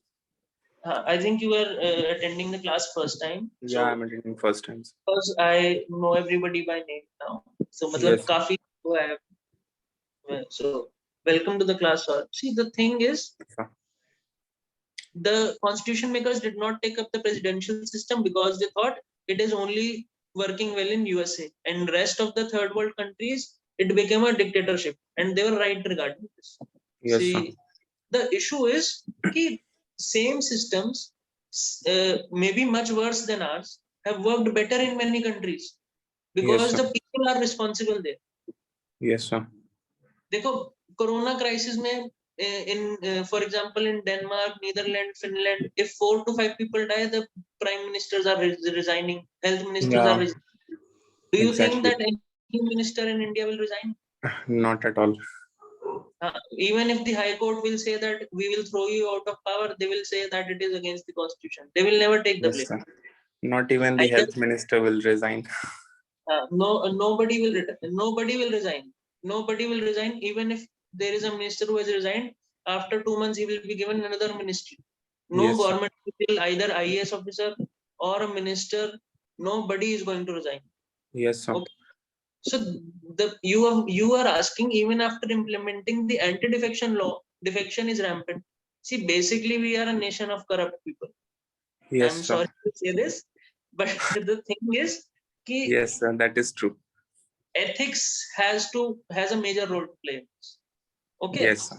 I think you were attending the class first time. Yeah, I'm attending first time. Sir. Because I know everybody by name now. So मतलब Yes. काफी वो है. So welcome to the class, sir. See, the thing is, Sir. the constitution makers did not take up the presidential system because they thought it is only working well in USA, and rest of the third world countries it became a dictatorship, and they were right regarding this. Yes, See, sir. the issue is that same systems, maybe much worse than ours, have worked better in many countries because sir. the people are responsible there. Yes, sir. देखो corona crisis में in for example in Denmark, Netherlands, Finland, if 4 to 5 people die, the prime ministers are resigning, health ministers Yeah. are resigning. Do you think Exactly. that any minister in India will resign? Not at all. Even if the High Court will say that we will throw you out of power, they will say that it is against the constitution. They will never take the Yes, blame. sir. Not even the Either- health minister will resign. Nobody will nobody will resign. Nobody will resign. Even if there is a minister who has resigned, after 2 months he will be given another ministry. No Yes, sir. government will, either IAS officer or a minister, nobody is going to resign. Yes, sir. Okay. So you are asking, even after implementing the anti-defection law, defection is rampant. See, basically we are a nation of corrupt people. Yes, I'm sir. sorry to say this, but the thing is, ki Yes, sir. That is true. ethics has a major role to play in this. Okay. Yes, sir.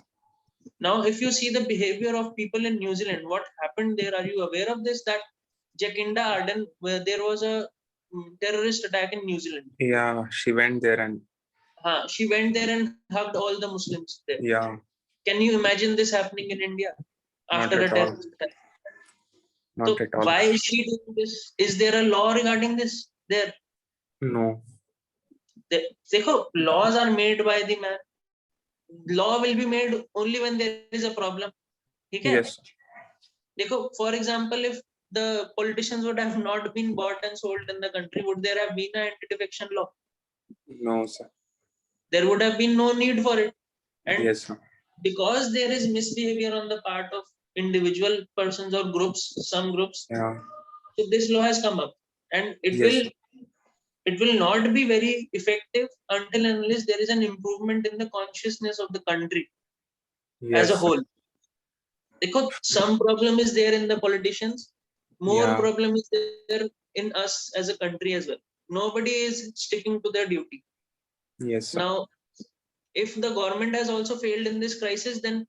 Now, if you see the behavior of people in New Zealand, what happened there? Are you aware of this? That Jacinda Ardern, where there was a terrorist attack in New Zealand. Yeah, she went there and She went there and hugged all the Muslims there. yeah, Can you imagine this happening in India Not after a at all. terrorist attack? not So at all. why is she doing this? Is there a law regarding this? There. No. देखो, laws are made by the man. Law will be made only when there is a problem. ठीक है? Yes. देखो, for example, if the politicians would have not been bought and sold in the country, would there have been an anti-defection law? No, sir. There would have been no need for it. And Yes, sir. because there is misbehavior on the part of individual persons or groups, some groups, Yeah. so this law has come up, and Yes. it will not be very effective until and unless there is an improvement in the consciousness of the country Yes, as a sir. whole. Because some problem is there in the politicians, more Yeah. problem is there in us as a country as well. Nobody is sticking to their duty. Yes, sir. Now, if the government has also failed in this crisis, then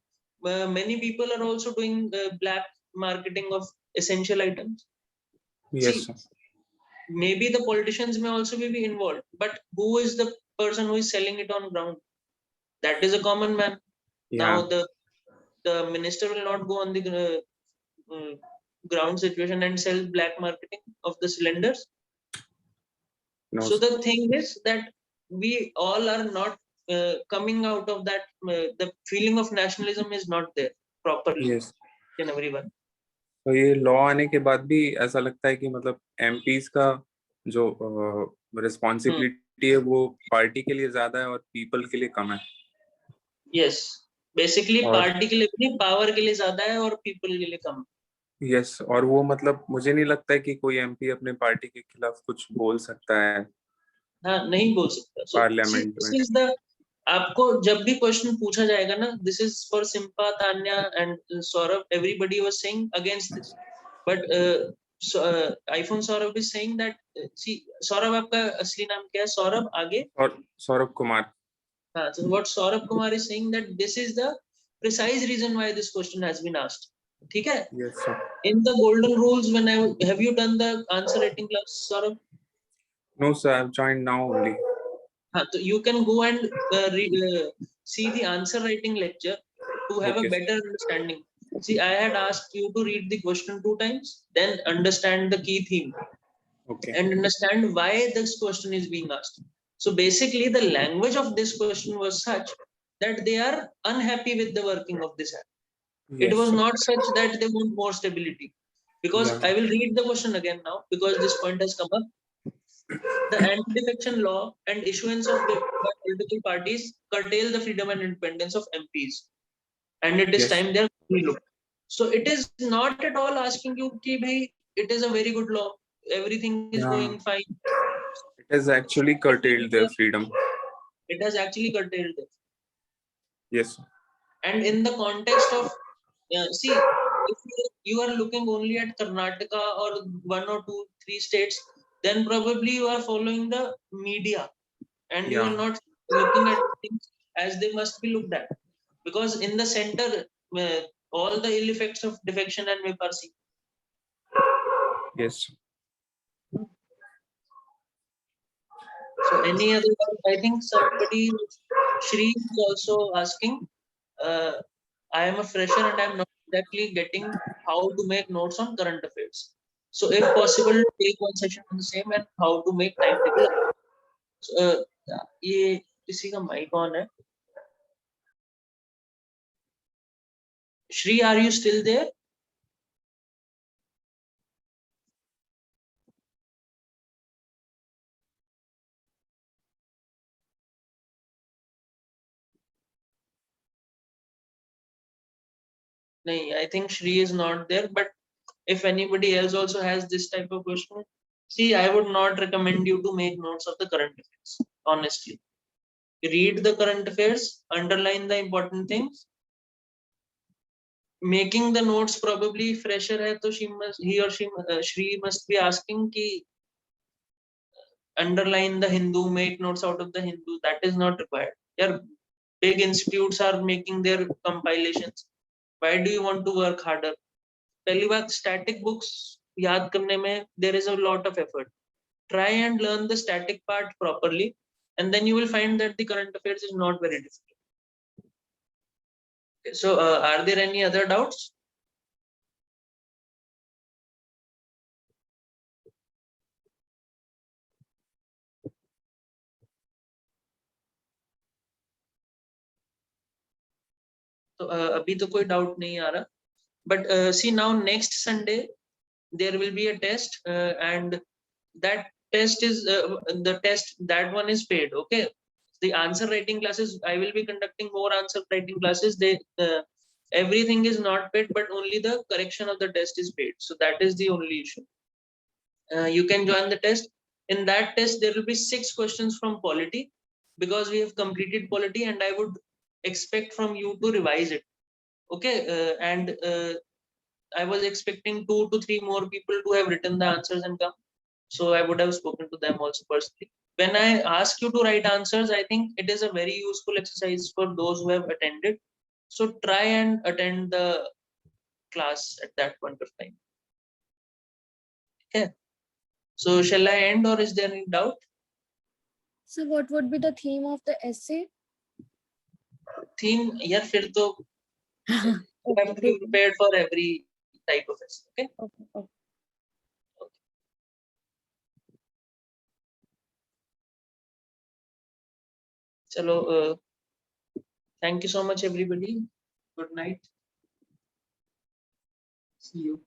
many people are also doing black marketing of essential items. Yes, See, sir. maybe the politicians may also be involved, but who is the person who is selling it on ground? That is a common man. Yeah. Now the minister will not go on the ground situation and sell black marketing of the cylinders. No, So sir. the thing is that we all are not coming out of that. The feeling of nationalism is not there properly Yes. in everyone. तो ये law आने के बाद भी ऐसा लगता है कि मतलब एमपीज का जो रिस्पॉन्सिबिलिटी है वो पार्टी के लिए ज्यादा है और पीपल के लिए कम है. Yes, basically और- पार्टी के लिए नहीं, पावर के लिए ज्यादा है और पीपल के लिए कम. यस, और वो मतलब मुझे नहीं लगता है कि कोई एमपी अपने पार्टी के खिलाफ कुछ बोल सकता है हाँ, नहीं बोल सकता. So, पार्लियामेंट this में. is the, आपको जब भी क्वेश्चन पूछा जाएगा ना, this is for Simpa, Tanya and Saurabh, everybody was saying against this, but iPhone Saurabh is saying that see, Saurabh आपका असली नाम क्या है? Saurabh आगे. और Saurabh Kumar. So what Saurabh Kumar is saying that this is the precise reason why this question has been asked. ठीक है? Yes sir. In the golden rules, when have you done the answer writing class, Saurabh? No sir, I have joined now only. So you can go and see the answer writing lecture to have Okay, a sir. better understanding. See, I had asked you to read the question 2 times, then understand the key theme okay. and understand why this question is being asked. So basically, the language of this question was such that they are unhappy with the working of this app. It was not such that they want more stability. Because Yeah. I will read the question again now, because this point has come up. The anti-defection law and issuance of bill by political parties curtail the freedom and independence of MPs, and it is Yes. time they are relooked. So it is not at all asking you ki bhai it is a very good law, everything is Yeah. going fine. It has actually curtailed their freedom. It has actually curtailed it. Yes. And in the context of see, if you are looking only at Karnataka or 1 or 2, 3 states, then probably you are following the media and you are Yeah. not looking at things as they must be looked at, because in the center all the ill effects of defection and whip are seen. Yes. So any other doubt? I think somebody, Shri is also asking, I am a fresher and I am not exactly getting how to make notes on current affairs. So if possible, take one session on the same and how to make timetable. So, ये किसी का mic on है? Shri, are you still there? No, I think Shri is not there. But if anybody else also has this type of question, see, I would not recommend you to make notes of the current affairs. Honestly, read the current affairs, underline the important things. Making the notes probably fresher hai, to he or she must be asking ki underline the Hindu, make notes out of the Hindu. That is not required. Your big institutes are making their compilations. Why do you want to work harder? पहली बात, static books याद करने में there is a lot of effort. Try and learn the static part properly, and then you will find that the current affairs is not very difficult. Okay, so are there any other doubts? तो अभी तो कोई doubt नहीं आ रहा, but see, now next Sunday there will be a test, and that test is the test, that one is paid. Okay, the answer writing classes, I will be conducting more answer writing classes. They everything is not paid, but only the correction of the test is paid. So that is the only issue. You can join the test. In that test there will be 6 questions from polity, because we have completed polity, and I would expect from you to revise it. Okay, and I was expecting 2 to 3 more people to have written the answers and come. So I would have spoken to them also personally. When I ask you to write answers, I think it is a very useful exercise for those who have attended. So try and attend the class at that point of time. Okay. So shall I end, or is there any doubt? So what would be the theme of the essay? Theme, yeah, फिर तो you have to be prepared for every type of essay. Okay. Okay. Chalo, thank you so much, everybody. Good night. See you.